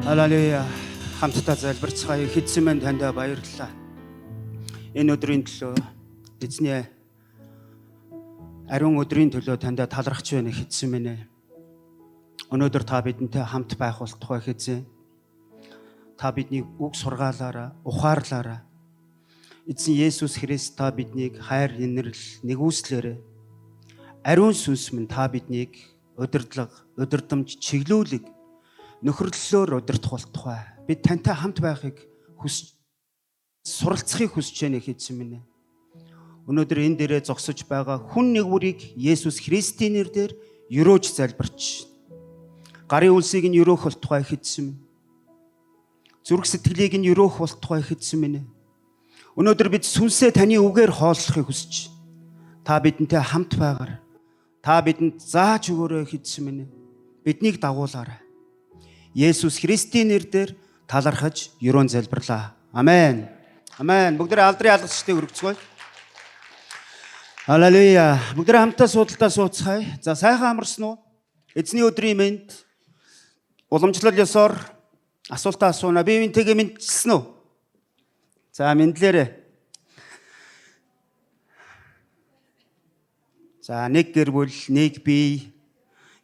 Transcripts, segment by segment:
Халелуя. Хамтдаа залбирцгаая. Хэдсэн мэнд танд баярлалаа. Энэ өдрийн төлөө эзний ариун өдрийн төлөө танд талархаж байна хэдсэн мэнэ. Өнөөдөр та бидэнтэй хамт байх болтугай хэзээ. Та биднийг үг сургаалаараа, ухаарлаараа эзэн Есүс Христ та биднийг хайр, инэрл, нэгүслээрээ ариун сүнс минь та биднийг удирдамж, чиглүүлэг нөхөрлөлөөр удирдах болтугай. Бид тантай хамт байхыг суралцахыг хүсэж байна хэзээ минь. Өнөөдөр энэ дээрээ зогсож байгаа хүн нэгврийг Есүс Христийн нэрээр өрөөж залбирч. Гарын үлсийг нь өрөөх болтугай хэзээ минь. Зүрх сэтгэлийг нь өрөөх болтугай хэзээ минь. Өнөөдөр бид сүнсээ таны үгээр хооллохыг хүсэж. Та бидэнтэй хамт байгаар. Та бидэнд зааж өгөөрэй хэзээ минь. Биднийг дагуулаарай. Есүс Христийн нэрээр талархаж өрөөн залбирлаа. Амен. Амен. Бүгдээ алдрын алгацчдыг өргөцгөөе. Халелуя. Бүгдээ хамтдаа суудалтаа сууцгаая. За сайхан амарсан уу? Эзний өдрийн мэнд уламжлал ёсоор асуултаа асууна. Би минтэйгээ мэдчихсэн үү? За мэдлээрэй. За нэг гэр бүл, нэг бие,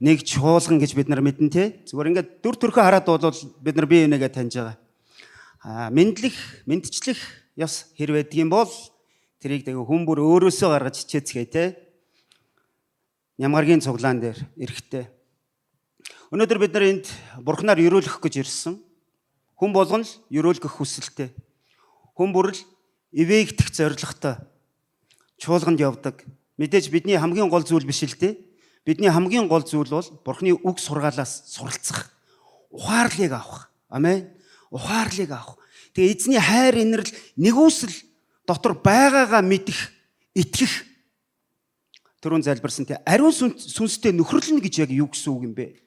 нэг чуулган гэж бид нар мэднэ те. Зүгээр ингээд дүр төрхөө хараад бол бид нар бие бинийгээ таньж байгаа. Мэдчлэх ёс хэрвээ дийм бол тэрийг тэгээ хүн бүр өөрөөсөө гаргаж хичээцгээе те. Нямгаргийн цуглаан дээр эрэхтэй. Өнөөдөр бид нар энд Бурхнаар өрөөлөх гэж ирсэн. Хүн болгон л өрөөлгөх хүсэлтэй. Хүн бүр л эвээгдэх зорилготой чуулганд явдаг. Мэдээж бидний хамгийн гол зүйл биш л дээ. Бидний хамгийн гол зүйл бол Бурхны үг сургаалаас суралцах. Ухаарлыг авах. Амен. Ухаарлыг авах. Тэгээ эзний хайр инэрл нэгүсэл дотор байгаагаа мэдэх, итгэх. Түрүүн залбирсан те ариун сүнстэй нөхөрлөнө гэж яг юу гэсэн үг юм бэ?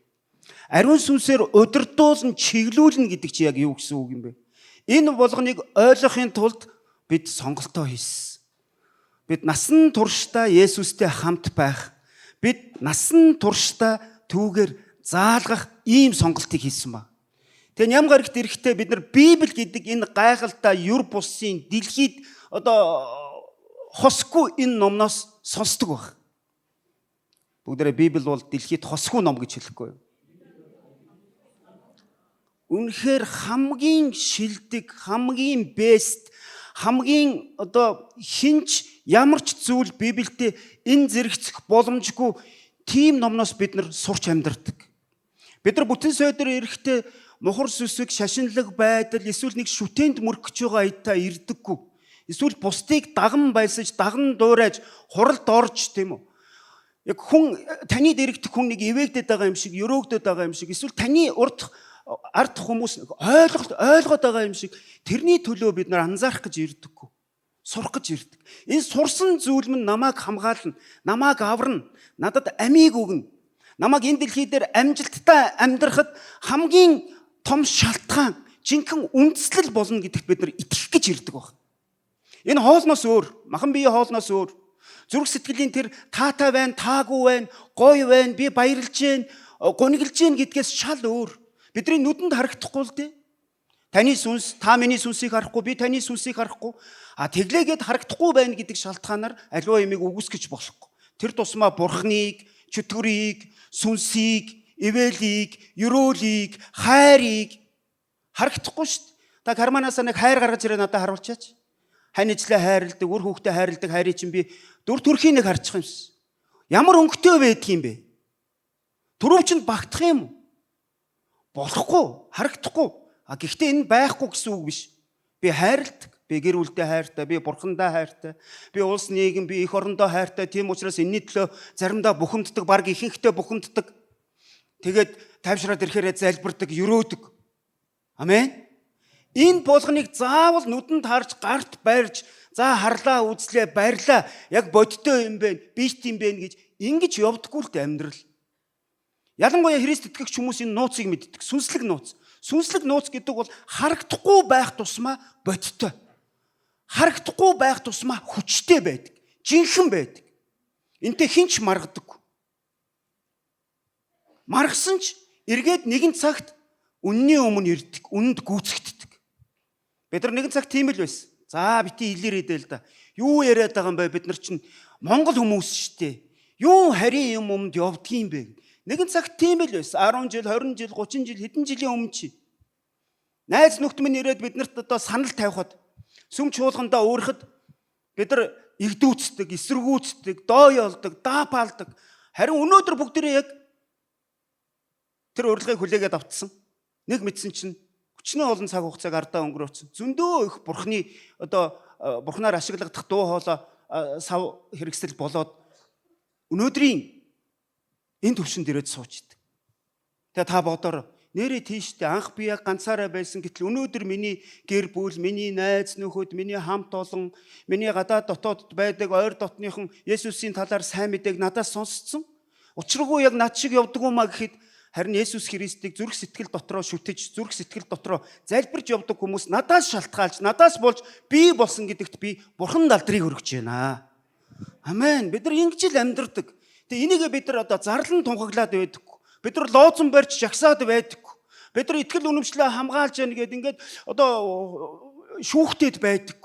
Ариун сүнсээр удирдуулан чиглүүлнэ гэдэг чи яг юу гэсэн үг юм бэ? Энэ болгоныг ойлгохын тулд бид сонголтоо хийсэн. Бид насан туршдаа Есүстэй хамт байх. Бид насан туршдаа түүгээр заалгах ийм сонголтыг хийсэн ба. Тэгээ ням гарагт эрэхтэй бид нар Библи гэдэг энэ гайхалтай юр бусын дэлхийд хосгүй энэ номноос сонсдог баг. Бүгдээрээ Библи бол дэлхийд хосгүй ном гэж хэлэхгүй юу? Үнэхээр хамгийн шилдэг, хамгийн бест, хамгийн хинч ямар ч зүйл Библиэд энэ зэрэгцэх боломжгүй тийм номноос бид нар сурч амьдардаг. Бид нар бүтэн сойдор эрэхтэй мухар сүсэг, шашинлаг байдал, эсвэл нэг шүтээнд мөргөж байгаа аятаа ирдэггүй. Эсвэл бусдыг даган байлсаж, даган дуурайж, хуралд орж тийм үү? Яг хүн таны дэрэгдэх хүн нэг эвээгдэт байгаа юм шиг, өрөөгдөд байгаа юм шиг, эсвэл таны урд ард хүмүүс ойлгоод байгаа юм шиг тэрний төлөө бид нар анзаарах гэж ирдэггүй. Сурах гэж ирдэг. Энэ сурсан зүйл минь намайг хамгаална, намайг аварна, надад амийг өгнө. Намайг энэ дэлхий дээр амжилттай амьдрахад хамгийн том шалтгаан, жинхэнэ үндэслэл болно гэдэгт бид нар итгэх гэж ирдэг баг. Энэ хоолноос өөр, махан биеийн хоолноос өөр. Зүрх сэтгэлийн тэр таатай байна, таагүй байна, гоё байна, би баярлж байна, гуниглж байна гэдгээс шал өөр. Бидний нүдэнд харагдахгүй л дээ. Таны сүнс, та миний сүнсийг харахгүй, би таны сүнсийг харахгүй. Тэглээгээд харагдахгүй байна гэдэг шалтгаанаар аливаа юмыг үгүйсгэж болохгүй. Тэр тусмаа Бурхныг, чөтгөрийг, сүнсийг, ивэлийг, өрөөлийг, хайрыг харагдахгүй шүү дээ. Та карманасаа нэг хайр гаргаж ирээ надад харуулчаач. Хань ижлээ хайрладаг, үр хүүхдээ хайрладаг хайрыг чинь би дүр төрхийн нэг харчих юмсан. Ямар өнгөтэй байдаг юм бэ? Түрүүв чинь багтах юм уу? Болохгүй, харагдахгүй. Гэхдээ энэ байхгүй гэсэн үг биш. Би хайрладаг, би гэр бүлдээ хайртай, би Бурхандаа хайртай, би улс нийгэм, би эх орондоо хайртай. Тийм учраас энэний төлөө заримдаа бухимддаг, баг ихэнхдээ бухимддаг. Тэгээд тайвшраад ирэхээр залбирдаг, өрөөдөг. Амен. Энэ болгоныг заавал нүдэнд харж, гарт барьж, за харлаа, үзлээ, баярлаа. Яг бодтой юм бэ, бийт юм бэ гэж ингэж явдаггүй л дээ амьдрал. Ялангуяа Христ итгэгч хүмүүс энэ нууцыг мэддэг. Сүнслэг нууц. Сүнслэг нууц гэдэг бол харагдахгүй байх тусмаа бодтой. Харагдахгүй байх тусмаа хүчтэй байдаг. Жинхэнэ байдаг. Энтэй хинч маргадаг. Маргасан ч эргээд нэгэн цагт үнний өмнө ирдэг, үнэнд гүйцэгддэг. Бид нар нэгэн цаг тийм л байсан. За бити илэрээ дээ л да. Юу яриад байгаа юм бэ? Бид нар чинь Монгол хүмүүс шүү дээ. Юу харийн юм өмнөд явдгийм бэ? Нэгэн цаг тийм л байсан. 10 жил, 20 жил, 30 жил, хэдэн жилийн өмнө чи. Найз нөхд минь ирээд биднэрт одоо санал тавихад, сүм чуулгандаа өөрөхд бид нар игдүүцдэг, эсэргүүцдэг, доо ялдаг, даапаалдаг. Харин өнөөдөр бүгдээрээ яг тэр урилгыг хүлээгээд автсан. Нэг мэдсэн чинь хүчнээ олон цаг хугацааг ардаа өнгөрөөцсөн. Зөндөө их бурхны одоо бурхнаар ашиглагдах дуу хоолой сав хэрэгсэл болоод өнөөдрийн энэ төвшөнд ирээд сууж идэг. Тэгээ та бодоор нэрээ тийштэй анх би яг ганцаараа байсан гэтэл өнөөдөр миний гэр бүл, миний найз нөхөд, миний хамт олон, миний гадаад дотоодд байдаг ойр дотныхон Есүсийн талаар сайн мэдээг надаас сонсцсон. Учиргүй яг над шиг явдаг юм а гэхэд харин Есүс Христийг зүрх сэтгэл дотроо шүтэж, зүрх сэтгэл дотроо залбирч явдаг хүмүүс надаас шалтгаалж, надаас болж би болсон гэдэгт би Бурхан алдрыг өргөж байна. Амен. Бид нар ингэж л амьдрдаг. Тэгээ энийгээ бид нар одоо зарлан тунхаглаад байдаг. Бид нар лооцон барьж жагсаад байдаг. Бид нар итгэл үнэмшлээ хамгаалж яана гэдэг ингээд одоо шүүхтэд байдаг.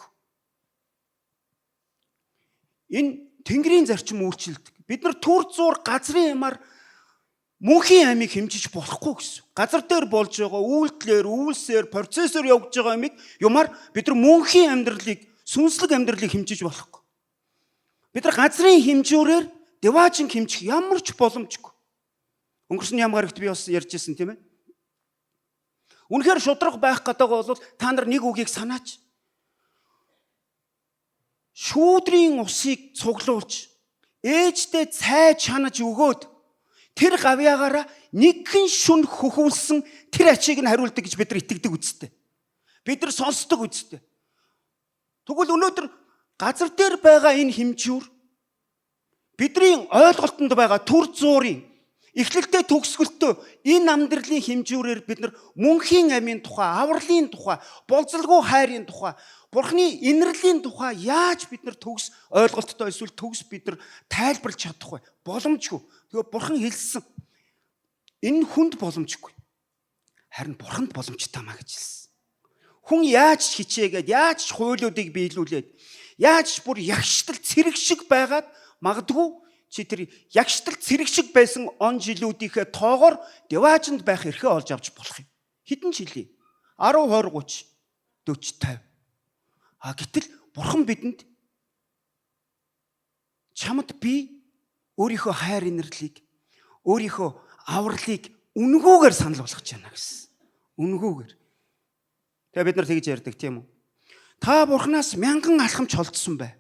Энэ Тэнгэрийн зарчим үйлчлдэг. Бид нар түр зуур газрын ямаар мөнхийн амийг хэмжиж болохгүй гэсэн. Газар дээр болж байгаа үйлдэлээр, үйлсээр, процессор явж байгаа амийг юмар бид нар мөнхийн амьдралыг, сүнслэг амьдралыг хэмжиж болохгүй. Бид нар газрын хэмжүүрээр деваажин хэмжих ямар ч боломжгүй. Өнгөрсөн ямгаар ихт би бас ярьжсэн тийм ээ. Үнэхээр шудраг байх гэдэгоо бол та нар нэг үгийг санаач. Шүүдрийн усыг цуглуулж, ээждээ цай чанаж өгөөд тэр гавьяагаараа нэгэн шүн хөхүүлсэн тэр ачийг нь хариулдаг гэж бид нар итгэдэг үсттэй. Бид нар сонсдог үсттэй. Тэгвэл өнөөдөр газар дээр байгаа энэ хэмжүүр бидний ойлголтод байгаа түр зуурын эхлэлтэй төгсгөлтөө энэ амьдралын хэмжүүрээр бид нар мөнхийн амийн тухай, авралын тухай, болзолгүй хайрын тухай, Бурхны инэрлийн тухай яаж бид нар төгс ойлголттой эсвэл төгс бид нар тайлбарлаж чадах вэ? Боломжгүй. Тэгээ Бурхан хэлсэн. Энэ хүнд боломжгүй. Харин Бурханд боломжтой маа гэж хэлсэн. Хүн яаж хичээгээд, яаж хуулиудыг биелүүлээд, яаж бүр ягштал цэрэг шиг байгаад магадгүй чи тэр ягштал цэрэг шиг байсан он жилүүдийнхээ тоогоор деваажинд байх эрхээ олж авч болох юм. Хэдэн жилийн? 10, 20, 30, 40, 50. Гэтэл Бурхан бидэнд чамд би өөрийнхөө хайр инэрлийг, өөрийнхөө авралыг үнгүүгээр санал болгож байна гэсэн. Үнгүүгээр. Тэгээ бид нар тэгж ярьдаг тийм үү? Та Бурханаас мянган алхамч холдсон бай.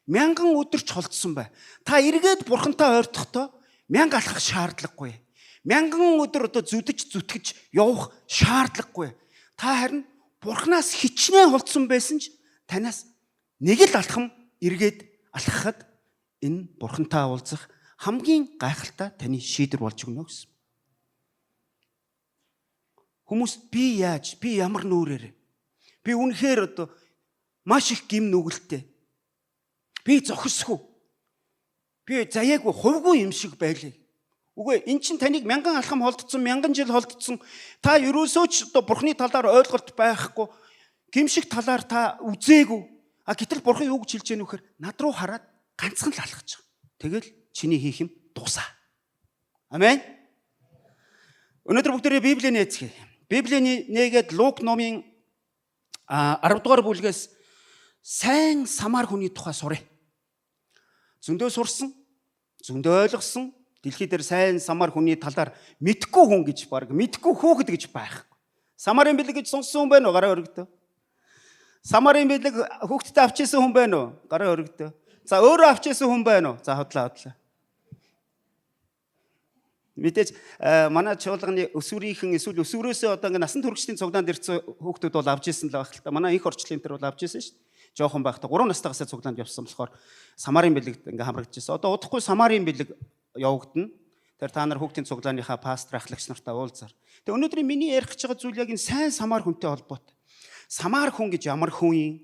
Мянган өдөрч холдсон бай. Та эргээд Бурхантай ойртохдоо мянга алхах шаардлагагүй. Мянган өдөр одоо зүдэж зүтгэж явах шаардлагагүй. Та харин Бурханаас хичнээн холдсон байсан ч танаас нэг л алхам эргээд алхахад энэ Бурхантай уулзах хамгийн гайхалтай таны шийдвэр болж өгнө гэсэн. Хүмүүс би ямар нүрээр би үнэхээр одоо маш их гим нүгэлтэй. Би зохисгүй. Би заяагүй хувьгүй юм шиг байлээ. Үгүй эн чинь таныг мянган алхам холдсон, мянган жил холдсон. Та ерөөсөө ч одоо Бурхны талаар ойлголт байхгүй. Гимшиг талаар та үзээгүй. Гэтэл Бурхан юу гэж хэлж яах вэ гэхээр над руу хараад ганцхан л алхаж байгаа. Тэгэл чиний хийх юм дуусаа. Амен. Өнөөдөр бүгдээрээ Библийг нээцгээе. Библийн нээгээд Лук номын 10 дугаар бүлгээс сайн самар хүний тухай сурыг. Зөндөө сурсан, зөндөө ойлгосон, дэлхий дээр сайн самар хүний талаар мэдгүй хүн гэж баг мэдгүй хүүхэд гэж байхгүй. Самарын бэлэг гэж сонссон хүн байна уу? Гараа өргөдөө. Самарын бэлэг хүүхэдтэй авчижсэн хүн байна уу? Гараа өргөдөө. За өөрөө авчижсэн хүн байна уу? За хотлаа. Мэдээж манай чуулганы өсвөрийнхэн эсвэл өсвөрөөсөө одоо ингээ насан туршидын цуглаанд ирсэн хүүхдүүд бол авч ирсэн л байх л та. Манай их орчлын тэр бол авч ирсэн шүү дээ. Жохон байхдаа 3 настайгаас цуглаанд явсан болохоор самарын бэлэгт ингээ хамрагдчихсан. Одоо удахгүй самарын бэлэг явагдана. Тэр та нар хүүхдийн цуглааныхаа пастор ахлагч нартай уулзаар. Тэгээ өнөөдрийн миний ярих гэж байгаа зүйл яг энэ сайн самар хүнтэй холбоотой. Самар хүн гэж ямар хүн юм?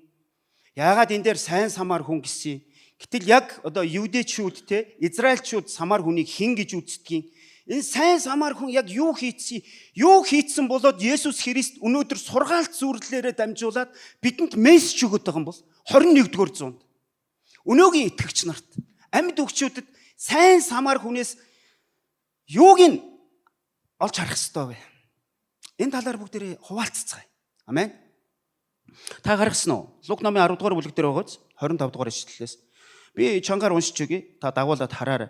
Яагаад энэ дээр сайн самар хүн гэсэн? Гэтэл яг одоо юудэчүүд те Израильчууд самар хүнийг хэн гэж үздгийг. Энэ сайн самар хүн яг юу хийцэн болоод Есүс Христ өнөөдөр сургаалт зүрлэлээрээ дамжуулаад бидэнд мессеж өгöd байгаа юм бол 21-р зуунд өнөөгийн итгэгч нарт амьд өгчүүдэд сайн самар хүнээс юуг нь олж харах ёстой вэ? Энэ талаар бүгдээрээ хуваалццгаая. Амен. Та гаргасан уу? Лук номын 10 дугаар бүлэг дээр байгааз 25 дугаар ишлэлээс би чангаар уншиж өгье. Та дагуулад хараарай.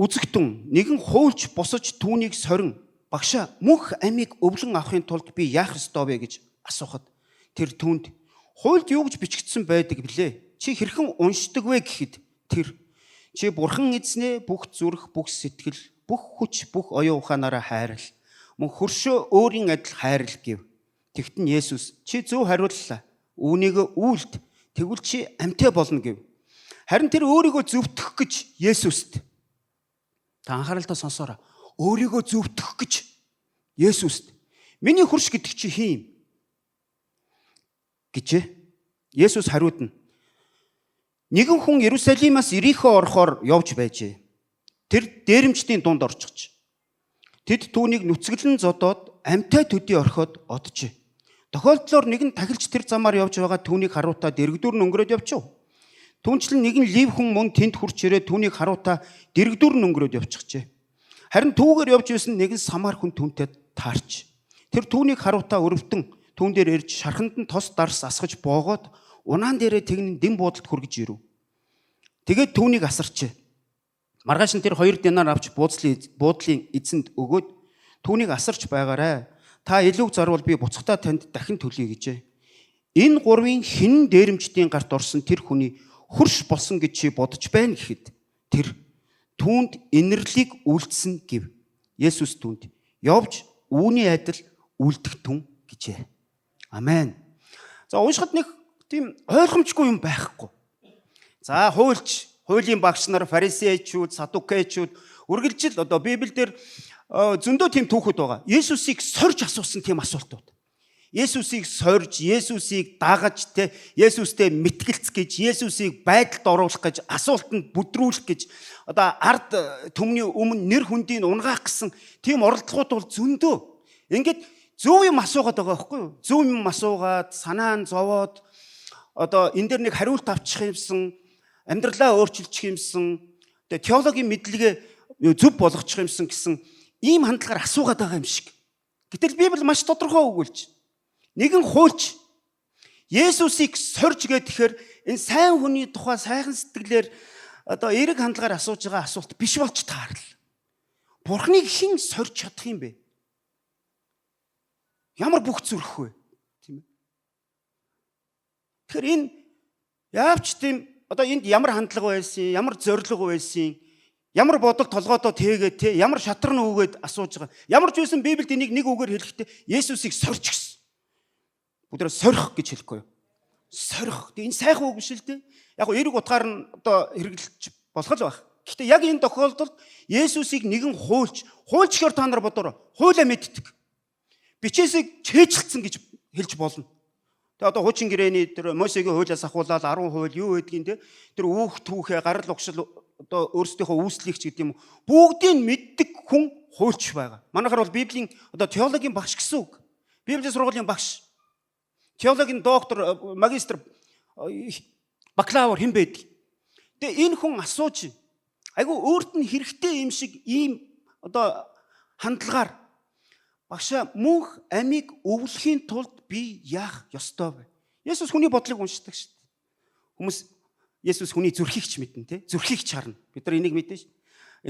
Үзэгтэн нэгэн хуульч босож түүнийг сорин багшаа мөнх амийг өвлөн авахын тулд би яах ёстой вэ гэж асуухад тэр түүнд хуульд юу гэж бичигдсэн байдаг блэ? Чи хэрхэн уншдаг вэ гэхэд тэр чи бурхан эзнээ бүх зүрх, бүх сэтгэл, бүх хүч, бүх оюун ухаанаараа хайрал. Мөн хөршөө өөрийн адил хайрал гэв. Тэгтэн Есүс чи зөв хариуллаа. Үүнийг үйлд тэгвэл чи амьтаа болно гэв. Харин тэр өөрийгөө зөвтгөх гэж Есүст та анхааралтай сонсоорой. Өөрийгөө зөвтгөх гэж Есүст миний хөрш гэдэг чи хин юм гэжээ. Есүс хариудна. Нэгэн хүн Иерусалимаас Ирихо орохоор явж байжээ. Тэр дээрэмчдийн дунд орчихж. Тэд түүнийг нүцгэлэн зодоод амьтаа төдий орхиод оджээ. Тохиолдлоор нэгэн тахилч тэр замаар явж байгаа түүнийг харуутаа дэрэгдүр нь өнгөрөөд явчихв. Түүнчлэн нэгэн лив хүн мөн тэнд хурч ирээд түүнийг харуутаа дэрэгдүр нь өнгөрөөд явчихжээ. Харин түүгээр явж байсан нэгэн самар хүн түүнтэй таарч. Тэр түүнийг харуутаа өрөвтөн түүн дээр ирж шарханд нь тос дарс асгаж боогоод унаан дээрээ тэгнэн дэм буудалд хүргэж ирэв. Тэгээд түүнийг асарчээ. Маргааш нь тэр 2 динар авч буудлын эзэнд өгөөд түүнийг асарч байгаарай. Та илүү зарвал би буцахтаа танд дахин төлье гэжээ. Энэ гурвын хэн дээрэмчдийн гарт орсон тэр хүний хөрш болсон гэж чи бодож байна гэхэд тэр түүнд инэрлийг үйлдсэн гэв. Есүс түүнд явж үүний адил үлдэх түн гэжээ. Амен. За уншихад нэг тийм ойлгомжгүй юм байхгүй. За хуулийн багш нар, фарисеучуд, садукеучуд үргэлжил одоо Библиэлд зөндөө тийм түүхүүд байгаа. Есүсийг сорж асуусан тийм асуултууд. Есүсийг сорж, Есүсийг дагаж те, Есүстэй мэтгэлц гэж, Есүсийг байдалд оруулах гэж, асуултанд бүдрүүлэх гэж, одоо ард түмний өмнө нэр хүндийг унгаах гэсэн тийм оролдлогууд бол зөндөө. Ингээд зөв юм асуугаад байгаа байхгүй юу? Зөв юм асуугаад, санаа нь зовоод, одоо энэ дээр нэг хариулт авчих юмсан, амьдралаа өөрчилчих юмсан, тэгээ теологийн мэдлэгээ зөв болгочих юмсан гэсэн ийм хандлагаар асуугаад байгаа юм шиг. Гэтэл Библи маш тодорхой өгүүлж нэгэн хуульч Есүсийг сорж гэхээр энэ сайн хүний тухай сайхан сэтгэлээр одоо эерэг хандлагаар асууж байгаа асуулт биш болж таарл. Бурхныг хэн сорж чадах юм бэ? Ямар бүх зүрх вэ? Тийм ээ. Тэгэхээр энэ яавч тийм одоо энд ямар хандлага байсан, ямар зорилго байсан, ямар бодол толгойдоо тээгээд те, ямар шатран өгөөд асууж байгаа. Ямар ч байсан Библиэд энийг нэг үгээр хэлэхдээ Есүсийг сорж гэсэн. Бүгдээ сорих гэж хэлэхгүй юу? Сорих. Энэ сайхан үг биш л дээ. Яг эерэг утгаар нь одоо хэрэглэж болох л байх. Гэхдээ яг энэ тохиолдолд Есүсийг нэгэн хуульчгээр та нар бодороо. Хуулиа мэддэг. Бичээсийг чэйжилсэн гэж хэлж болно. Тэгээ одоо хуучин гэрээний тэр Мосегийн хуулиас ахуулаад 10 хууль юу гэдгийг те тэр үүх түүхээ гарал угшил одоо өөрсдийнхөө үүслэгч гэдэг юм бүгдийг мэддэг хүн хуульч байгаа. Манайхаар бол Библийн одоо теологийн багш гэсэн үг. Библийн сургуулийн багш. Теологийн доктор, магистр, бакалавр хэн байдаг. Тэгээ энэ хүн асууж айгу өөрт нь хэрэгтэй юм шиг ийм одоо хандлагаар багшаа мөнх амийг өвлөхийн тулд би яах ёстой вэ? Есүс хүний бодлыг уншдаг шүү дээ. Хүмүүс Есүс хүний зүрхийг ч мэднэ те. Зүрхийг ч харна. Бид нар энийг мэднэ шүү.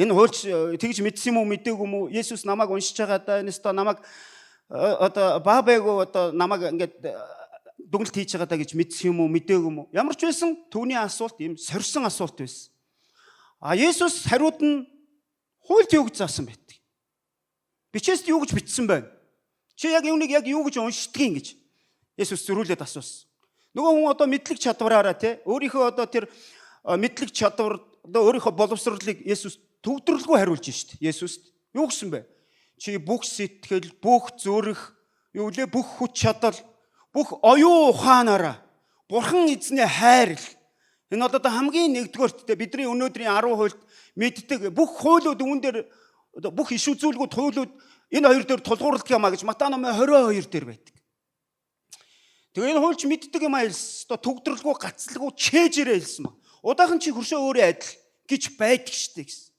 Энэ хуульч тэгж мэдсэн юм уу, мэдээгүй юм уу? Есүс намайг уншиж байгаа да энэ өстө намайг одоо баабайгуу одоо намайг ингээд дүгнэлт хийж байгаа да гэж мэдсэн юм уу, мэдээгүй юм уу? Ямар ч байсан түүний асуулт ийм сорьсон асуулт байсан. Есүс хариуд нь хуульд юу гэж заасан байдаг. Бичээст юу гэж бичсэн байна? Чи яг юуныг яг юу гэж уншдгийг гэж Есүс зөрүүлээд асуусан. Нөгөө хүн одоо мэдлэг чадвараараа те өөрийнхөө одоо тэр мэдлэг чадвар одоо өөрийнхөө боловсролыг Есүс төвдрөлгүй хариулж шít. Есүст юу гэсэн бэ? Чи бүх сэтгэл, бүх зүрх, юу лээ бүх хүч чадал, бүх оюун ухаанаараа, Бурхан эзнээ хайр. Энэ бол одоо хамгийн нэгдүгээртээ бидний өнөөдрийн 10% мэддэг бүх хуулиуд үүн дээр бүх иш үзүүлгүүд хуулиуд энэ хоёр дээр тулгуурлах юмаа гэж Матай номын 22 дээр байдаг. Тэгээ энэ хуульч мэддэг юм айлс одоо төгдрөлгүй гацлгүй чэжээрээ хэлсэн ба. Удаахан чи хөршөө өөрөө адил гэж байдаг штэ гэсэн.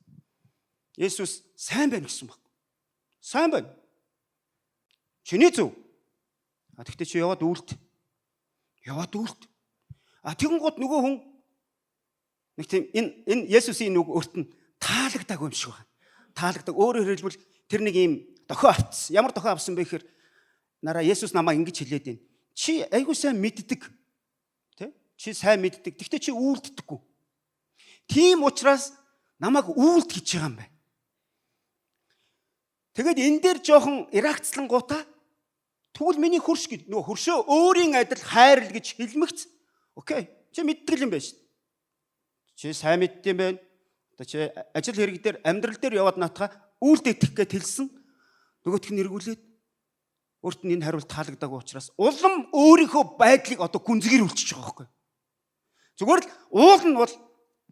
Есүс сайн байна гэсэн баг. Сайн байна. Чиний зөв. Тэгтээ чи яваад үлд. Яваад үлд. Тэгэн гот нөгөө хүн нэг тийм энэ Есүсийн үг өрт нь таалагдаагүй юм шиг байна. Таалагдаг. Өөрөөр хэлбэл тэр нэг юм дохио авцсан. Ямар дохио авсан бэ гэхээр нараа Есүс намайг ингэж хэлээд байна. Чи айгуу сайн мэддэг. Тэ? Чи сайн мэддэг. Тэгтээ чи үйлддэггүй. Тийм учраас намайг үйлд гэж байгаа юм байна. Тэгэд энэ дээр жоохон ираагцлангуудаа тэгвэл миний хөрш гэд нөгөө хөршөө өөрийн адил хайрл гэж хэлмэгц. Окей. Чи мэддэг юм байна шүү. Чи сайн мэддэм байна. Одоо чи ажил хэрэг дээр амьдрал дээр яваад наатаа үйлдэх гэж хэлсэн. Нөгөөх нь эргүүлээд өөрт нь энэ хариулт таалагдаагүй учраас улам өөрийнхөө байдлыг одоо гүнзгийр үлчиж байгаа байхгүй. Зүгээр л уул нь бол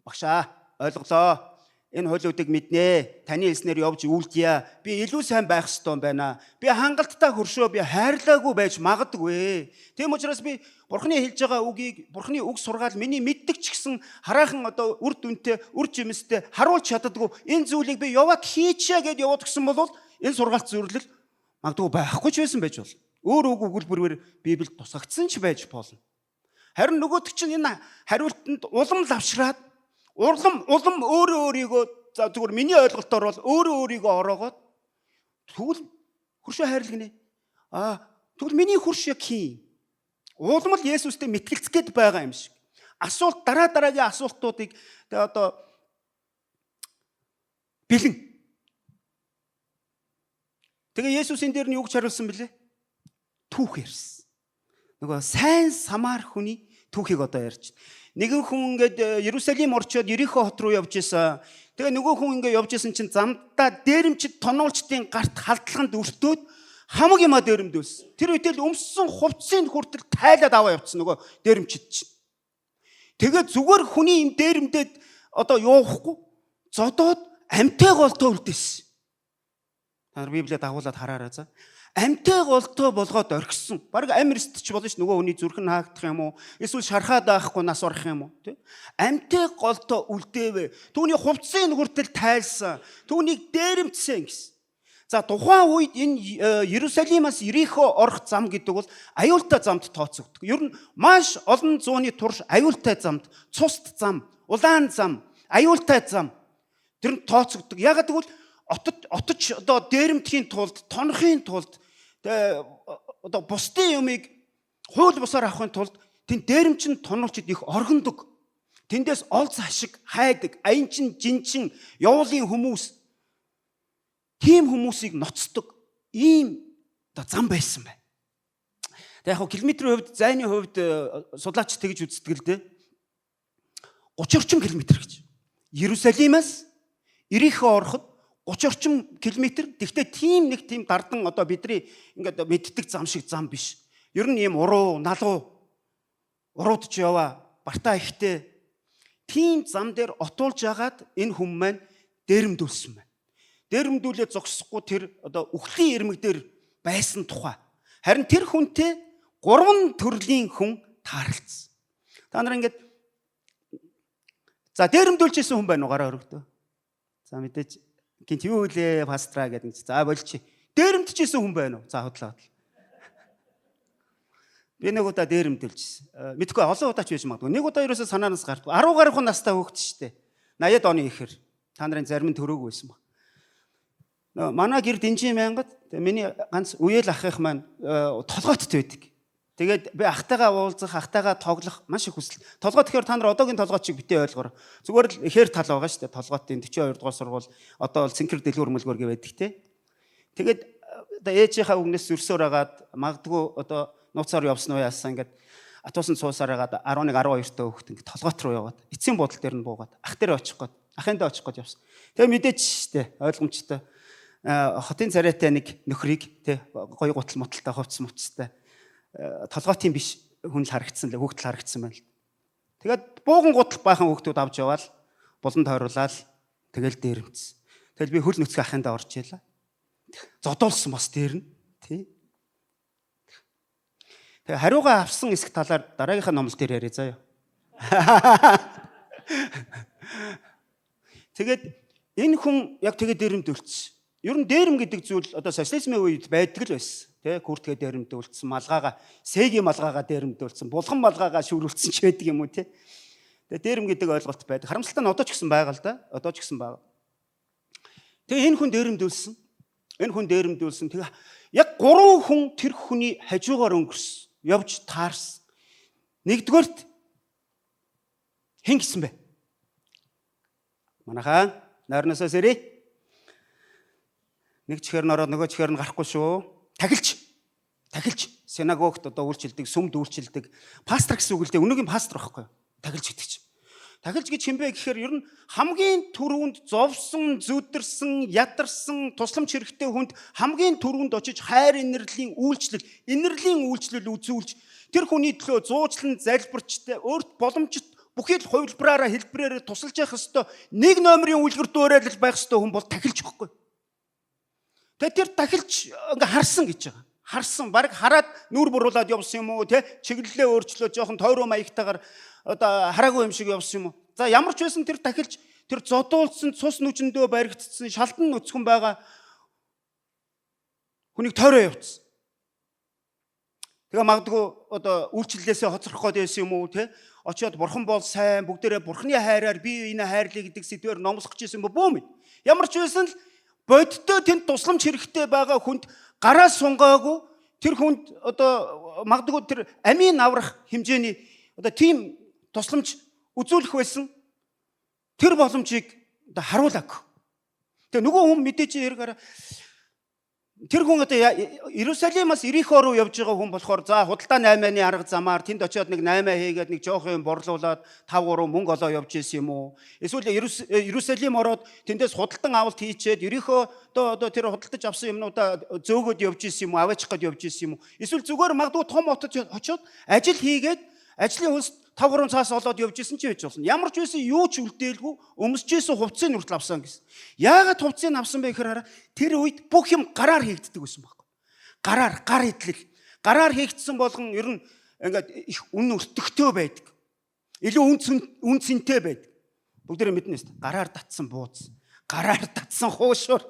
багшаа ойлголоо. Энэ хуулиудыг мэднэ. Таны хэлснээр явж үйлдъя. Би илүү сайн байх ёстой юм байна. Би хангалттай хөршөө би хайрлаагүй байж магадгүй. Тийм учраас би Бурхны хэлж байгаа үгийг, Бурхны үг сургаал миний мэддэг ч гэсэн хараахан одоо үр дүнтэй, үр жимстэй харуулж чаддаггүй. Энэ зүйлийг би яваад хийчихье гэд яваад гисэн бол энэ сургаалт зөвлөл магадгүй байхгүй ч байсан байж бол. Өөр үг өгүүлбэрээр Библиэд тусгагдсан ч байж болно. Харин нөгөөдөг чинь энэ хариултанд улам лавшраад улам өөрийгөө зүгээр миний ойлголтоор бол өөрийгөө ороогоод тэгвэл хөршөө хайрлагнэ. Тэгвэл миний хөрш яг хин. Улам л Есүстэй мэтгэлцэх гээд байгаа юм шиг. Асуулт дараагийн асуултуудыг одоо бэлэн. Тэгээ Есүсийн дээр нь юу гэж хариулсан бэлээ? Түүх ярьсан. Нөгөө сайн самар хүний түүхийг одоо ярьж. Нэгэн хүн ингээд Иерусалим орчоод Ерихо хот руу явж исэн. Тэгээ нөгөө хүн ингээд явж исэн чинь замдаа дээрэмчд тоноолчдын гарт халдлаханд өртөөд хамаг юмаа дээрэмдүүлсэн. Тэр үедээ л өмссөн хувцсыг хүртэл тайлаад аваа явцсан нөгөө дээрэмчд чинь. Тэгээ зүгээр хүний энэ дээрэмдээд одоо явахгүй зодоод амьтаа голтоо үлдээсэн. Та нар Библиэд агуулад хараарай за. Амьтаа голтоо болгоод орхисон. Бараг амьрстч болно ш нөгөө хүний зүрх нь хаагдах юм уу? Эсвэл шархаад байхгүй нас орох юм уу? Тэ? Амьтаа голтоо үлдээвэ. Түүний хувцсыг хүртэл тайлсан. Түүнийг дээрэмдсэн гэсэн. За тухайн үед энэ Иерусалимаас Ерихо орох зам гэдэг бол аюултай замд тооцогддог. Ер нь маш олон зууны турш аюултай замд, цуст зам, улаан зам, аюултай зам тэр нь тооцогддог. Яг гэвэл отож одоо дээрэмдэхийн тулд, тонохын тулд одоо бусдын юмыг хууль бусаар авахын тулд тэн дээрэмчин тонолчд их оргондог. Тэндээс олз хашиг хайдаг, аянчин, жинчин, явуулын хүмүүс тийм хүмүүсийг ноцдог ийм одоо зам байсан байна. Тэгээ яг километрийн хувьд, зайны хувьд судлаач тэгж үздэг л дээ. 30 орчим километр гэж. Иерусалимаас Ерихо ороход 30 орчим километр. Тэгвэл тийм дардан одоо бидний ингээд мэддэг зам шиг зам биш. Ер нь ийм налуу уруудч яваа, бартаа ихтэй тийм зам дээр отуулж агаад энэ хүн маань дээрэмдүүлсэн байна. Дээрэмдүүлээ зогсохгүй тэр одоо үхлийн ирмэг дээр байсан тухай. Харин тэр хүнтэй 3 төрлийн хүн тааралцсан. Та нар ингээд за дээрэмдүүлжсэн хүн байна уу гараа өргөдөө. За мэдээж гинт юу үлээ пастраа гэдэг. За болчих. Дээрэмдчихсэн хүн байна уу? За хотлоо. Би нэг удаа дээрэмдүүлжсэн. Мэдгүй олон удаач байж магадгүй. Нэг удаа ерөөсөө санаанаас гардгүй. 10 гаруй настай хөөхт штэ. 80-ад оны ихэр та нарын зарим нь төрөөгүй байсан баг. Манай гэр Динжин мянгад миний ганц үеэл ах их маань толгойтд байдаг. Тэгээд би ахтайгаа уулзах, ахтайгаа тоглох маш их хүсэл. Толгой тэгэхээр та нар одоогийн толгойч шиг битээ ойлгоор. Зүгээр л ихээр тал байгаа шүү дээ. Толгойтын 42 дугаар сургууль одоо бол цэнхэр дэлгүүр мөлгөр гэдэг те. Тэгээд одоо ээжийнхаа үгнээс зөрсөөр агаад магадгүй одоо нууцаар явсан уу яасан ингээд атуусан цуусаар агаад 11 12 та хүүхэд ингээд толгойт руу яваад эцсийн бодол дээр нь буугаад ах дээр очих гээд ахындаа очих гээд явсан. Тэгээ мэдээч шүү дээ. Ойлгомжтой. Хотын царайтай нэг нөхрийг те гоё гутал моталтай хувцс муцтай толгойтын биш хүн л харагдсан л хүүхдэл харагдсан байна л. Тэгээд бууган гутал баахан хүүхдүүд авч яваал булан тойруулаад тэгэл дээрэмцсэн. Тэгэл би хөл нүцгэн ахындаа орж ялаа. Зодуулсан бас дээр нь тий. Тэгээ хариугаа авсан хэсэг талаар дараагийнхаа номлол дээр яриа заяа. Тэгээд энэ хүн яг тэгээ дээрэмд үлдсэн. Ер нь дээрэм гэдэг зүйл одоо социализмын үед байдаг л байсан. Тэ күртгээ дээрэмд үлдсэн, малгайгаа, сэгийн малгайгаа дээрэмд үлдсэн, булган малгайгаа шүүрүүлсэн ч байдаг юм уу те. Тэгээ дээрэм гэдэг ойлголт байдаг. Харамсалтай нь одоо ч гэсэн байгаа л да. Одоо ч гэсэн байгаа. Тэгээ энэ хүн дээрэмд үлдсэн. Энэ хүн дээрэмд үлдсэн. Тэгээ яг 3 хүн тэр хүний хажуугаар өнгөрсөн. Явж таарсан. Нэгдүгээрт хэн гэсэн бэ? Манайхаа нойрносоо сэрээ. Нэг чихэр нь ороод нөгөө чихэр нь гарахгүй шүү. Тахилч. Синагогт одоо үйлчилдэг, сүмд үйлчилдэг. Пастор гэсэн үг л дээ. Өнөөгийн пастор байхгүй юу? Тахилч гэдэг чинь. Тахилч гэж хэмбэ гэхээр ер нь хамгийн түрүүнд зовсон, зүдэрсэн, ядарсан, тусламж хэрэгтэй хүнд хамгийн түрүүнд очиж хайр инэрлийн үйлчлэл үзүүлж тэр хүний төлөө зуучлан залбирчтай өөрт боломжит бүхий л хувилбараараа хэлбэрээрээ тусалж явах ёстой. Нэг номерын үлгэр дуурайл байх ёстой хүн бол тахилч байхгүй. Тэгээ тэр тахилч ингээ харсан гэж байгаа. Харсан баг хараад нүур буруулаад явсан юм уу те чиглэлээ өөрчлөө жоохон тойроо маягтайгаар одоо хараагүй юм шиг явсан юм уу. За ямар ч байсан тэр тахилч тэр зодуулсан цус нүжиндөө баригдсан шалдан нүцгэн байгаа хүнийг тойроо явуулсан. Тэгээ магадгүй одоо үйлчлэлээсээ хоцрох гээд байсан юм уу те очиод бурхан бол сайн бүгдээрээ бурханы хайраар бие биенээ хайрлая гэдэг сэдвээр номлох гэсэн юм бөө мэд. Ямар ч байсан л бодиттой тэнд тусламж хэрэгтэй байгаа хүнд гараа сунгаагүй тэр хүнд одоо магадгүй тэр амийн аврах хэмжээний одоо тийм тусламж үзүүлэх байсан тэр боломжийг одоо харуулаагүй. Тэгээ нөгөө хүн мэдээж яригаараа тэр хүн одоо Иерусалимаас Ирихо руу явж байгаа хүн болохоор за худалдаа 8-ны арга замаар тэнд очиод нэг 8 хийгээд нэг жоох юм борлуулад 5-3 мөнгө олоо явж исэн юм уу? Эсвэл Иерусалим ороод тэндээс худалдан авалт хийчээд Ирихо одоо тэр худалдаж авсан юмнуудаа зөөгөөд явж исэн юм уу? Аваачих гээд явж исэн юм уу? Эсвэл зүгээр магадгүй том хотод очиод ажил хийгээд ажлын хөлс 5-3 цаас олоод явж исэн ч байж болно. Ямар ч байсан юу ч үлдээлгүй өмсөж исэн хувцсыг нүртэл авсан гэсэн. Яагаад хувцсыг авсан бэ гэхээр тэр үед бүх юм гараар хийгддэг байсан байхгүй. Гар идэл. Гараар хийгдсэн болгон ер нь ингээд их үн өртөгтэй байдаг. Илүү үн цэнтэй байдаг. Бүгдээрээ мэднэ шүү дээ. Гараар татсан бууз. Гараар татсан хуушуур.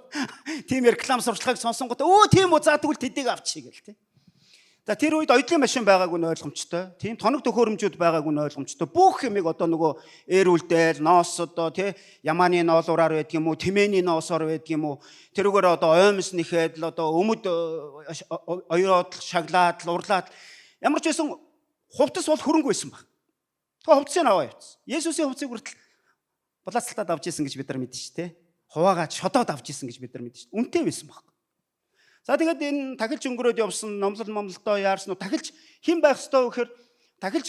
Тийм реклам сурчлагыг сонсонгот өө тийм үү за тэгвэл тэдийг авчиг гэл тий. За тэр үед оюутлын машин байгаагүй нь ойлгомжтой. Тийм тоног төхөөрөмжүүд байгаагүй нь ойлгомжтой. Бүх юмыг одоо нөгөө ээрүүлдээл, ноос одоо тий ямааны ноолуураар байдаг юм уу, тэмээний ноосоор байдаг юм уу. Тэрүүгээр одоо оймс нэхэд л одоо өмд оёроод шаглаад, урлаад ямар ч байсан хувцас бол хөрөнгө байсан баг. Тэгээ хувцсыг аваа явуулсан. Есүсийн хувцсыг хүртэл булаацалтад авч исэн гэж бид нар мэднэ шүү дээ. Хуваагаад шодоод авч исэн гэж бид нар мэднэ шүү. Үнэтэй байсан баг. За тэгээд энэ тахилч өнгөрөөд явсан номлолтоо яарсан уу тахилч хэн байх ёстой вэ гэхээр тахилч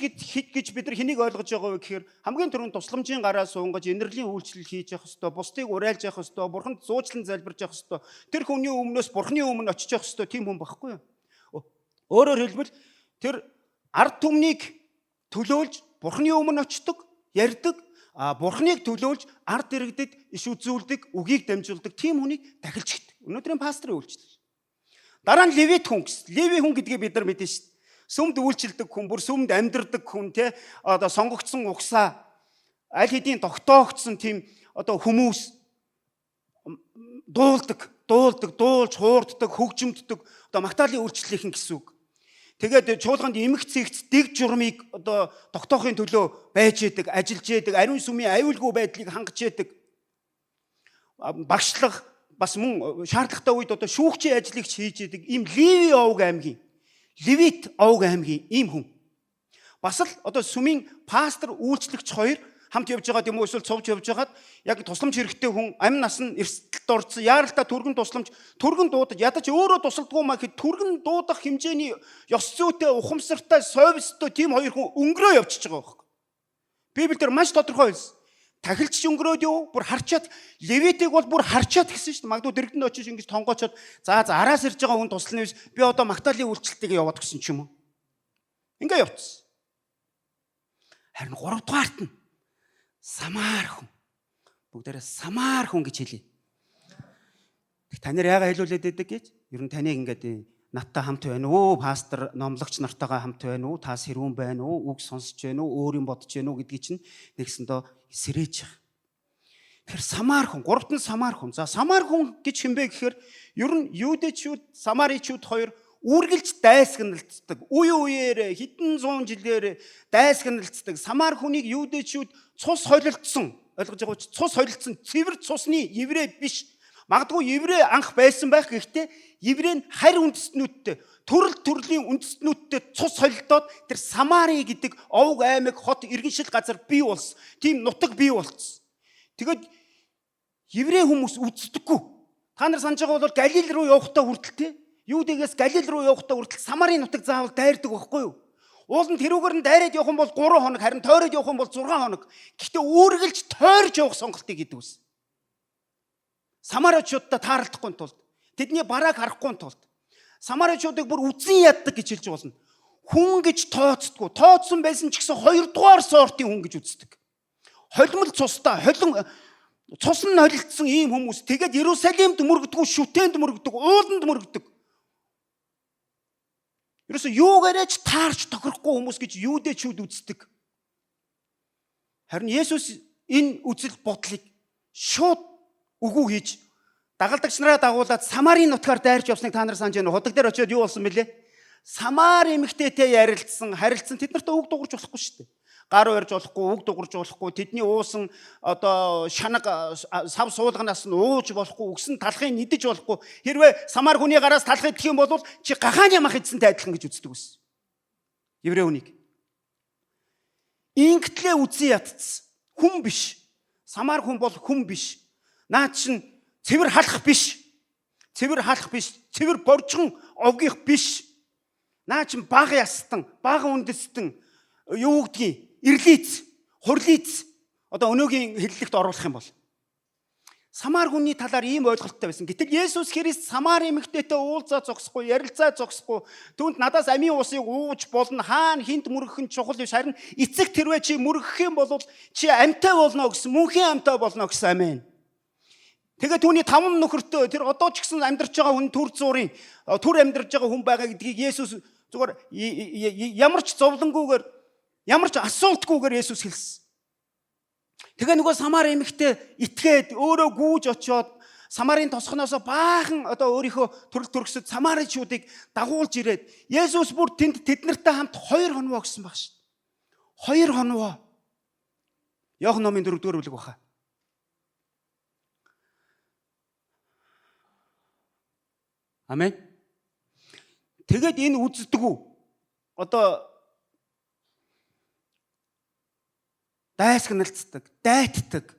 гэж бид нар хэнийг ойлгож байгаа вэ гэхээр хамгийн түрүүнд тусламжийн гараа суунгаж инэрлийн үйлчлэл хийж явах ёстой, бусдыг уриалж явах ёстой, бурханд зуучлан залбирж явах ёстой. Тэр хүний өмнөөс бурханы өмнө очиж явах ёстой тийм хүн байхгүй юу? Өөрөөр хэлбэл тэр ард түмнийг төлөөлж бурханы өмнө очдог, ярьдаг, бурханыг төлөөлж ард иргэдэд иш үзүүлдэг, үгийг дамжуулдаг тийм хүнийг тахилч гэдэг. Өнөөдрийн пастрын үйлчлэл. Дараа нь левит хүн гэсэн. Леви хүн гэдгийг бид нар мэднэ шүү дээ. Сүмд үйлчилдэг хүн, бүр сүмд амьдардаг хүн те одоо сонгогдсон угсаа аль хэдийн тогтоогдсон тийм одоо хүмүүс дуулж, хуурддаг, хөгжимддэг одоо магтаалын үйлчлэлийнхэн гэсэн үг. Тэгээд чуулганд эмх цэгц дэг журмыг одоо тогтоохын төлөө байж идэг, ажиллаж идэг, ариун сүмийн аюулгүй байдлыг хангаж идэг. Багшлах бас мөн шаардлагатай үед одоо шүүгчийн ажлыг хийж идэг ийм Леви овг аймгийн Левит овг аймгийн ийм хүн. Бас л одоо сүмийн пастор үйлчлэгч хоёр хамт явж байгаа юм уу эсвэл цовж явж байгаад яг тусламж хэрэгтэй хүн амь нас нь эрсдэлд орсон яаралтай түргэн тусламж түргэн дуудаж ядаж өөрөө тусалдгүй маа гэхэд түргэн дуудах хэмжээний ёс зүйтэй ухамсартай совесттой тийм хоёр хүн өнгөрөө явчихж байгаа байхгүй. Библиэлд маш тодорхой хэлсэн. Тахилч өнгөрөөд юу бүр харчаад левитийг бол бүр харчаад гэсэн шүү дээ. Магадгүй дэргэнд очиж ингэж тонгоочоод за араас ирж байгаа хүн туслана биш би одоо магтаалын үйлчлэлтэйг яваад гисэн ч юм уу. Ингээ явцсан. Харин 3 дугаарт нь Самар хүн. Бүгдээрээ Самар хүн гэж хэлье. Та нар яагаад хэлүүлээд байдаг гэж? Ер нь таныг ингээд надтай хамт байна уу? Пастор, номлогч нартайгаа хамт байна уу? Та сэрүүн байна уу? Үг сонсож байна уу? Өөр юм бодож байна уу гэдгийг чинь нэгсэндөө сэрээж байгаа. Тэгэхээр Самар хүн, 3-т нь Самар хүн. За Самар хүн гэж хэмбэ гэхээр ер нь Юудэчүүд, Самаричүүд хоёр үргэлж дайсагналцдаг. Үе үеэр хэдэн зуун жилээр дайсагналцдаг. Самар хүнийг Юудэчүүд цус холилдсон. Ойлгож байгаа уу? Цус холилдсон цэвэр цусны еврей биш. Магадгүй еврей анх байсан байх, гэхдээ еврей нь харь үндэстнүүдтэй, төрлийн үндэстнүүдтэй цус холилдоод тэр Самари гэдэг овг аймаг хот иргэншил газар бий болсон. Тийм нутаг бий болсон. Тэгэд еврей хүмүүс үздэггүй. Та нар санаж байгаа бол Галил руу явахдаа хүртэл те Юудэгээс Галил руу явахдаа хүртэл Самарын нутаг заавал дайрдаг байхгүй юу? Уул нь тэрүүгээр нь дайраад явах юм бол 3 хоног, харин тойроод явах юм бол 6 хоног. Гэхдээ үргэлж тойрж явах сонголтыг гэдэг үс. Самаричуудтай тааралдахгүй тулд, тэдний барааг харахгүй тулд Самаричуудыг бүр үзэн яддаг гэж хэлж болно. Хүн гэж тооцдгүй. Тооцсон байсан ч гэсэн 2 дугаар сортын хүн гэж үздэг. Холимол цустай, цус нь холилдсон ийм хүмүүс. Тэгээд Иерусалимд мөргөдгөө, шүтэнд мөргөдөг, ууланд мөргөдөг. Ерөөсөө юугаарч таарч тохирохгүй хүмүүс гэж Юудэчүүд үздэг. Харин Есүс энэ үзэл бодлыг шууд үгүй хийж дагалдагч нараа дагуулад Самарын нутгаар дайрч явсныг та нар санаж байна уу? Ходог дээр очиод юу болсон бэлээ? Самар эмэгтэйтэй харилцсан тэд нарт үг дуурж болохгүй шүү дээ. Гар барьж болохгүй, үг дуурж болохгүй, тэдний уусан одоо шанаг сав суулганаас нь ууж болохгүй, үгсэн талхыг нэдэж болохгүй. Хэрвээ Самар хүний гараас талх идэх юм бол чи гахааны мах идсэнтэй адилхан гэж үздэг байсан. Еврей хүнийг. Ингээдлээ үзэн ятцсан. Хүн биш. Самар хүн бол хүн биш. Наад чин цэвэр халах биш. Цэвэр боржгон овгих биш. Наа чин бага ястан, бага үндэстэн юу гэдгийг ирлиц, хурлиц одоо өнөөгийн хэллэгт оруулах юм бол Самар хүний талаар ийм ойлголттой байсан. Гэтэл Есүс Христ Самар эмэгтэйтэй уулзаа зогсохгүй, ярилцаа зогсохгүй, түүнд надаас амийн усыг ууж болно, хаана хинт мөргөх нь чухал биш. Харин эцэг тэрвээ чи мөргөх юм бол чи амьтаа болно гэсэн, мөнхийн амьтаа болно гэсэн амин. Тэгээ түүний 5 нөхөртөө тэр одоо ч гэсэн амьдарч байгаа хүн төр амьдарч байгаа хүн байгаа гэдгийг Есүс зүгээр ямар ч зовлонгүйгээр ямар ч асуултгүйгээр Есүс хэлсэн. Тэгээ нөгөө Самар эмэгтэй итгээд өөрөө гүүж очиод Самарын тосгоноос баахан одоо өөрийнхөө төрөлсөд Самаричуудыг дагуулж ирээд Есүс бүр тэднэртэй хамт 2 хоноо гэсэн баг шүү дээ. 2 хоноо. Иохан номын 4-р бүлэг баха. Амен. Тэгээд энэ үздэг үү? Одоо дайсагналцдаг, дайтдаг.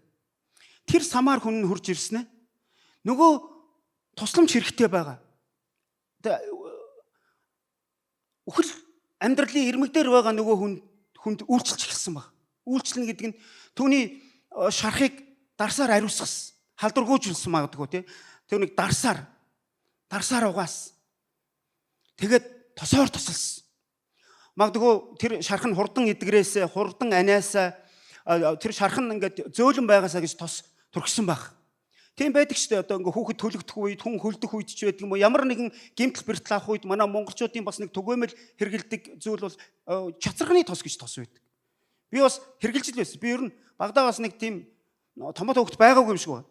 Тэр Самар хүн нь хурж ирсэн ээ. Нөгөө тусламж хэрэгтэй байгаа. Үхэл амьдралын ирмэг дээр байгаа нөгөө хүнд үйлчлж эхэлсэн баг. Үйлчлэн гэдэг нь түүний шархыг дарсаар ариусгасан. Халдваргүйжүүлсэн магадгүй тий. Түүнийг дарсаар угаас. Тэгээд тосоор тосолсон. Магадгүй тэр шарх нь хурдан эдгэрээс, хурдан аниасаа тэр шарх нь ингээд зөөлөн байгаасаа гэж тос турхсан баг. Тийм байдаг ч дээ одоо ингээ хүүхэд төлөгдөх үед, хүн хөлдөх үед ч байдаг юм уу? Ямар нэгэн гэмтэл бэртэл авах үед манай монголчуудын бас нэг түгээмэл хэрэгэлдэг зүйл бол чацарганы тос гэж тос байдаг. Би бас хэрэгжилж байсан. Би ер нь Багдаа бас нэг тийм томот хөвгт байгаагүй юм шиг байна.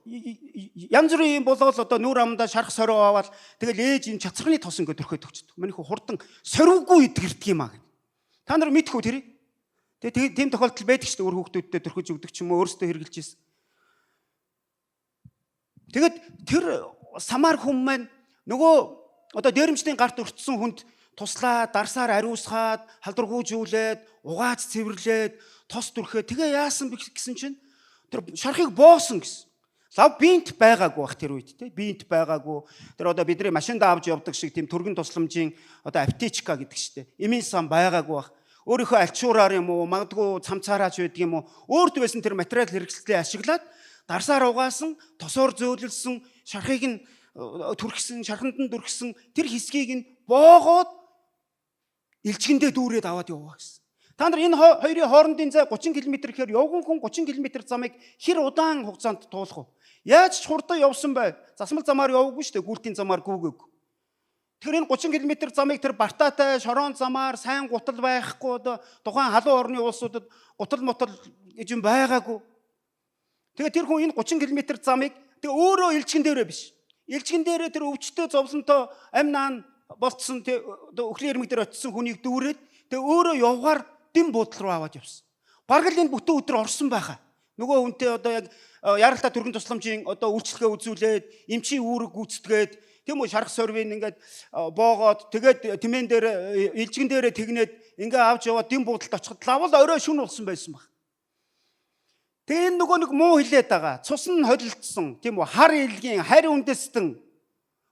Янз бүрийн юм болоод одоо нүүр амдаа шарх сорио аваад тэгэл ээж энэ чацарганы тос ингээ төрхөд өгчдөг. Манайхуу хурдан сориугүй идгэрдэг юм аа гэв. Та нар мэдхгүй тэрийг. Тэгээ тийм тохиолдол байдаг ч өөр хүүхдүүдтэй төрхөж өгдөг ч юм уу өөрсдөө хэрэгжилж ирсэн. Тэгэд тэр Самар хүн маань нөгөө одоо дээрэмчдийн гарт өртсөн хүнд туслаа, дарсаар ариусгаад, халдваргүйжүүлээд, угааж цэвэрлээд, тос дүрхээ. Тэгээ яасан бэ гэсэн чинь тэр шархыг боосон гэсэн. Лав бинт байгаагүй бах тэр үед те. Бинт байгаагүй. Тэр одоо бидний машинд авч явдаг шиг тийм түргэн тусламжийн одоо аптечка гэдэг чтэй. Эмийн сан байгаагүй бах. Өөрийнхөө альчуураар юм уу, магадгүй цамцаараач байдаг юм уу, өөрт байсан тэр материал хэрэгслээ ашиглаад дарсаар угаасан, тосоор зөөлөлсөн, шархыг нь түрхсэн, шарханд нь дүрхсэн тэр хэсгийг нь боогоод Илжгэндээ дүүрээд аваад яваа гэсэн. Та нар энэ хоёрын хоорондын зай 30 км гэхээр явган хүн 30 км замыг хэр удаан хугацаанд туулах вэ? Яаж ч хурдан явсан бай. Засмал замаар яваагүй шүү дээ. Гүйлтийн замаар гүгээг. Тэгэхээр энэ 30 км замыг тэр бартаатай шорон замаар сайн гутал байхгүй одоо тухайн халуун орны улсуудад гутал мотол гэж юм байгаагүй. Тэгээ тэр хүн энэ 30 км замыг тэгээ өөрөө илжгэн дээрээ биш. Илжгэн дээрээ тэр өвчтөе зовлонтой амь наан болцсон тэг өхлийн ирмэг дээр очисон хүнийг дүүрээд тэгээ өөрөө явгаар дэм буудлал руу аваад явсан. Бараг л энэ бүтэн өдөр орсон байхаа. Нөгөө хүнтэй одоо яг яралтай түргэн тусламжийн одоо үйлчлэгээ үзүүлээд эмчийн үүрэг гүйцэтгээд тийм үү шарх сорвын ингээд боогоод тэгээд тэмээн дээр илжгэн дээрээ тэгнээд ингээ авч яваад дэм буудлалд очиход лавл орой шүн болсон байсан баг. Тэгээ энэ нөгөө нэг муу хилээд байгаа. Цус нь холилдсон тийм үү хар илгийн харь үндэстэн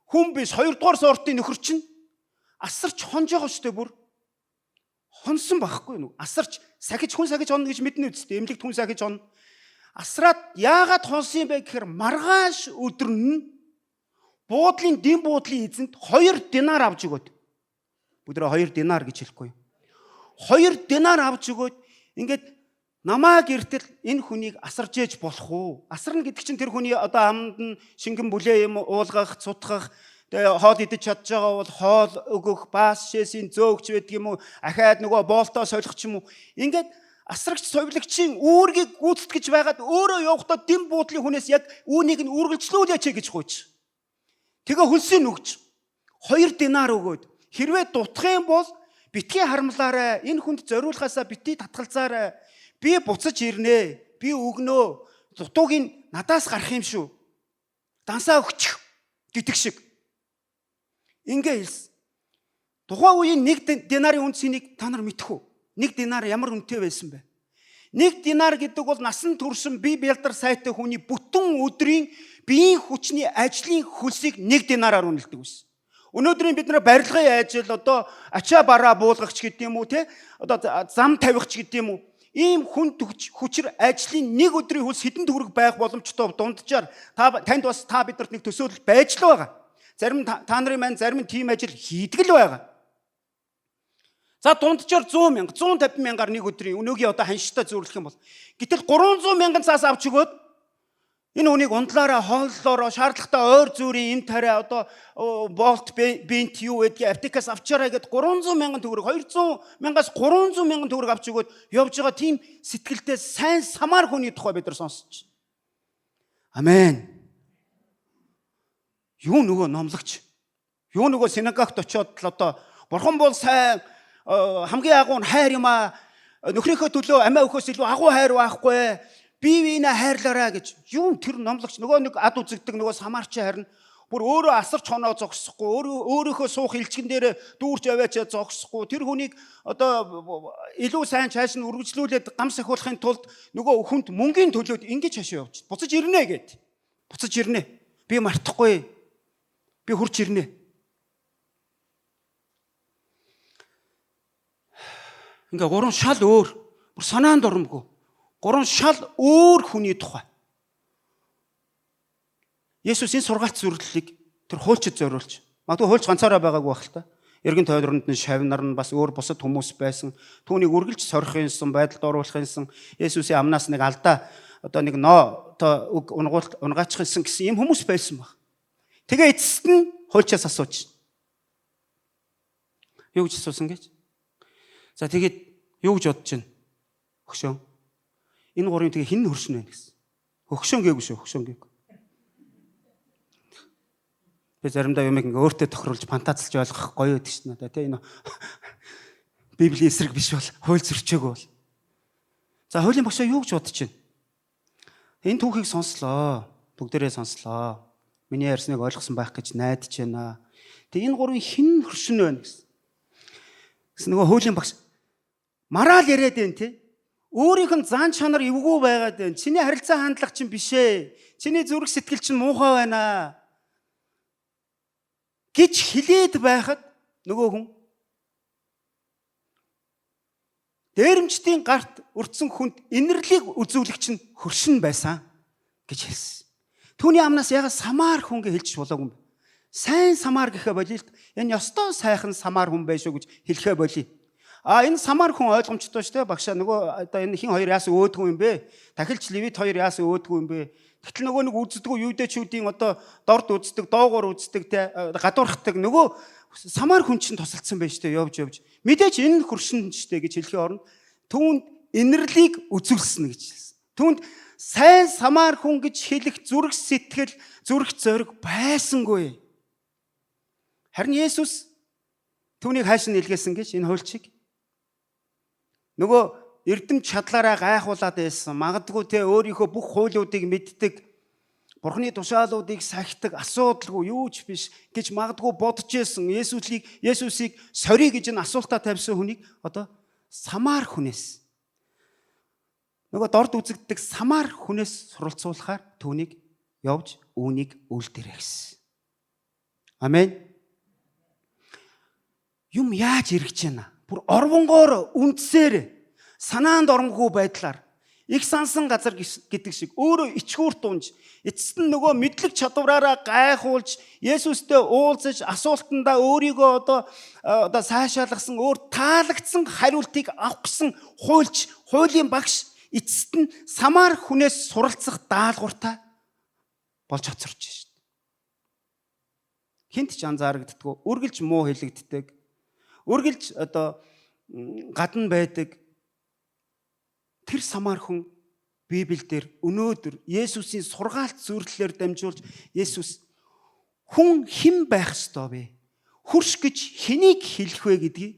хүн биш 2 дугаар сортын нөхөр чинь асарч хонж байгаа шүү дээ бүр. Хонсон байхгүй юу? Асарч сахиж хүн сахиж онно гэж мэднэ үстэй. Эмнэлэгт хүн сахиж онно. Асраад яагаад хонсон юм бэ гэхээр маргааш өдөр нь буудлын дэм буудлын эзэнт 2 динар авч өгөөд. Бүгдээ 2 динар гэж хэлэхгүй. 2 динар авч өгөөд ингээд намаа гэртэл энэ хүнийг асарж ээж болох уу? Асарна гэдэг чинь тэр хүний одоо амд нь шингэн бүлээ юм уулгах, цутгах, тэгээ хоол идэж чадж байгаа бол хоол өгөх, баас шээсийн зөөгч байдаг юм уу? Ахаад нөгөө боолтоо солих ч юм уу? Ингээд асрагч совилагчийн үүргийг гүйцэтгэж байгаад өөрөө явахдаа дэм буудлын хүнээс яг үүнийг нь үргэлжлүүлээч гэж гуйж. Тэгээ хөлсийг нүгж 2 динар өгөөд хэрвээ дутах юм бол битгий харамлаарай. Энэ хүнд зориулахаасаа битгий татгалзаарай. Би буцаж ирнэ. Би өгнөө. Дутууг нь надаас гарах юм шүү. Дансаа өгчих гэдэг шиг. Ингээ хэлсэн. Тухайн үеийн 1 динарын үнцнийг та нар мэдэх үү? 1 динар ямар үнэтэй байсан бэ? 1 динар гэдэг бол насан турш бие бэлдар сайтай хүний бүтэн өдрийн биеийн хүчний ажлын хөлсийг 1 динараар үнэлдэг байсан. Өнөөдрийн бид нар барилгын ажил одоо ачаа бараа буулгагч гэдэг юм уу те одоо зам тавихч гэдэг юм уу ийм хүн хүчээр ажлын 1 өдрийн хөлс хэдэн төгрөг байх боломжтой дунджаар танд бас та бидэрт нэг төсөөлөл байж л байгаа. Зарим та нарын маань зарим нь тийм ажил хийдэг л байгаа. За дунджаар 100 мянга 150 мянгаар 1 өдрийн өнөөгийн одоо ханштай зөөрлөх юм бол гэтэл 300 мянган цаас авч өгөөд энэ хүнийг ундлаараа хооллоороо шаардлагатай ойр зүрийн эм тариа одоо болт бинт юу гэдгийг аптекаас авчаарай гэд 300 мянган төгрөг 200 мянгаас 300 мянган төгрөг авч өгөөд явж байгаа тийм сэтгэлтэй сайн самар хүний тухай бид нар сонсч. Амен. Юу нөгөө номлогч. Юу нөгөө синагогт очиод л одоо бурхан бол сайн хамгийн агуу нь хайр юм а. Нөхрийнхөө төлөө амиа өгөхөөс илүү агуу хайр байхгүй. Бие биенээ хайрлаарай гэж. Юу тэр номлогч нөгөө нэг ад үзэгдэг нөгөө самарчин харин бүр өөрөө асарч хоноо зогсохгүй өөрийнхөө суух илчгэн дээр дүүрч аваачаа зогсохгүй тэр хүнийг одоо илүү сайн цааш нь үргэлжлүүлээд гам сахиулахын тулд нөгөө хүнд мөнгөний төлөөд ингэж хашаа явж буцаж ирнэ гэд. Буцаж ирнэ. Би мартахгүй. Би хурж ирнэ. Ингээ 3 шал өөр. Бүр санаанд оромгүй. 3 шал өөр хүний тухай. Есүс энэ сургаалт зүрлэлийг тэр хуульчид зориулж. Магадгүй хуульч ганцаараа байгаагүй байх л та. Эргэн тойронд нь шавнар нь бас өөр бусад хүмүүс байсан. Түүнийг үргэлж сорих юмсан, байдалд оруулах юмсан. Есүсийн амнаас нэг алдаа одоо нэг ноо одоо үг унгаачих юмсан гэсэн юм хүмүүс байсан баг. Тэгээ эцэст нь хуульчаас асууж. Юу гэж асуусан гэж? За тэгээд юу гэж бодож байна? Хөшөө. Энэ 3-ын тэгээ хин хөршин байна гэсэн. Хөгшөн гээгүй шүү, хөгшөн гээгүй. Би заримдаа юмыг ингээ өөртөө тохируулж фантазлж ойлгох гоё байдаг шнэ надаа тий энэ Библийн эсрэг биш бол хууль зөрчөөгүй бол. За хуулийн багшаа юу гэж бодож байна? Энэ түүхийг сонслоо. Бүгдээрээ сонслоо. Миний ярьсныг ойлгосон байх гэж найдаж байна. Тэгээ энэ 3-ын хин хөршин байна гэсэн. Гэсэн нөгөө хуулийн багш мараал яриад байна тий. Өөрийнх нь зан чанар эвгүй байгаад байна. Чиний харилцаа хандлага чинь биш ээ. Чиний зүрх сэтгэл чинь муухай байна. Гэж хилээд байхад нөгөө хүн дээрэмчдийн гарт өртсөн хүнд инэрлийг үзүүлэгч нь хөршин байсан гэж хэлсэн. Түүний амнаас ягаад самар хүн гэж хэлж болоогүй юм бэ? Сайн самар гэхэ болио л энэ ёстой сайхан самар хүн байшгүй гэж хэлэхэ болио. Энэ самар хүн ойлгомжтой шүү дээ багшаа. Нөгөө одоо энэ хин хоёр яасан өөдгөө юм бэ? Дахилч Левит хоёр яасан өөдгөө юм бэ? Гэтэл нөгөө нэг үздэггүй юудэчүүдийн одоо дорд үздэг, доогоор үздэг, те гадуурхдаг нөгөө самар хүн чинь тусалцсан байж тээ явж. Мэдээж энэ хуршин штэ гэж хэлхийн оронд түүнд инэрлийг үзүүлсэн гэж хэлсэн. Түүнд сайн самар хүн гэж хэлэх зүрх сэтгэл, зүрх зориг байсангүй. Харин Есүс түүнийг хааш нь илгээсэн гэж энэ хуульчиг нөгөө эрдэм чадлаараа гайхуулаад байсан. Магадгүй те өөрийнхөө бүх хуулиудыг мэддэг, Бурхны тушаалуудыг сахидаг, асуудалгүй юу ч биш гэж магадгүй бодож байсан. Есүсийг сорий гэж энэ асуултаа тавьсан хүнийг одоо самар хүнээс нөгөө дорд үзэгддэг самар хүнээс суралцуулахаар түүнийг явж үүнийг үйлдэрээ гэсэн. Амен. Юм яаж эргэж байна? Бүр орвонгоор үндсээр санаанд оромгүй байдлаар их сансан газар гэдэг шиг өөрөө ичгүүр дунж эцэст нь нөгөө мэдлэг чадвараараа гайхуулж Есүстэй уулзаж асуултандаа өөрийгөө одоо сайшаалгасан өөр таалагдсан хариултыг авах гэсэн хуулийн багш эцэст нь самар хүнээс суралцах даалгавартай болж хоцорч шээ. Хинт ч анзаарагддаггүй, үргэлж муу хэлэгддэг, үргэлж одоо гадна байдаг тэр самар хүн Библиэлд өнөөдөр Есүсийн сургаалт зөвлөлөөр дамжуулж Есүс хүн хэн байх ёстой вэ? Хөрш гэж хэнийг хэлэх вэ гэдгийг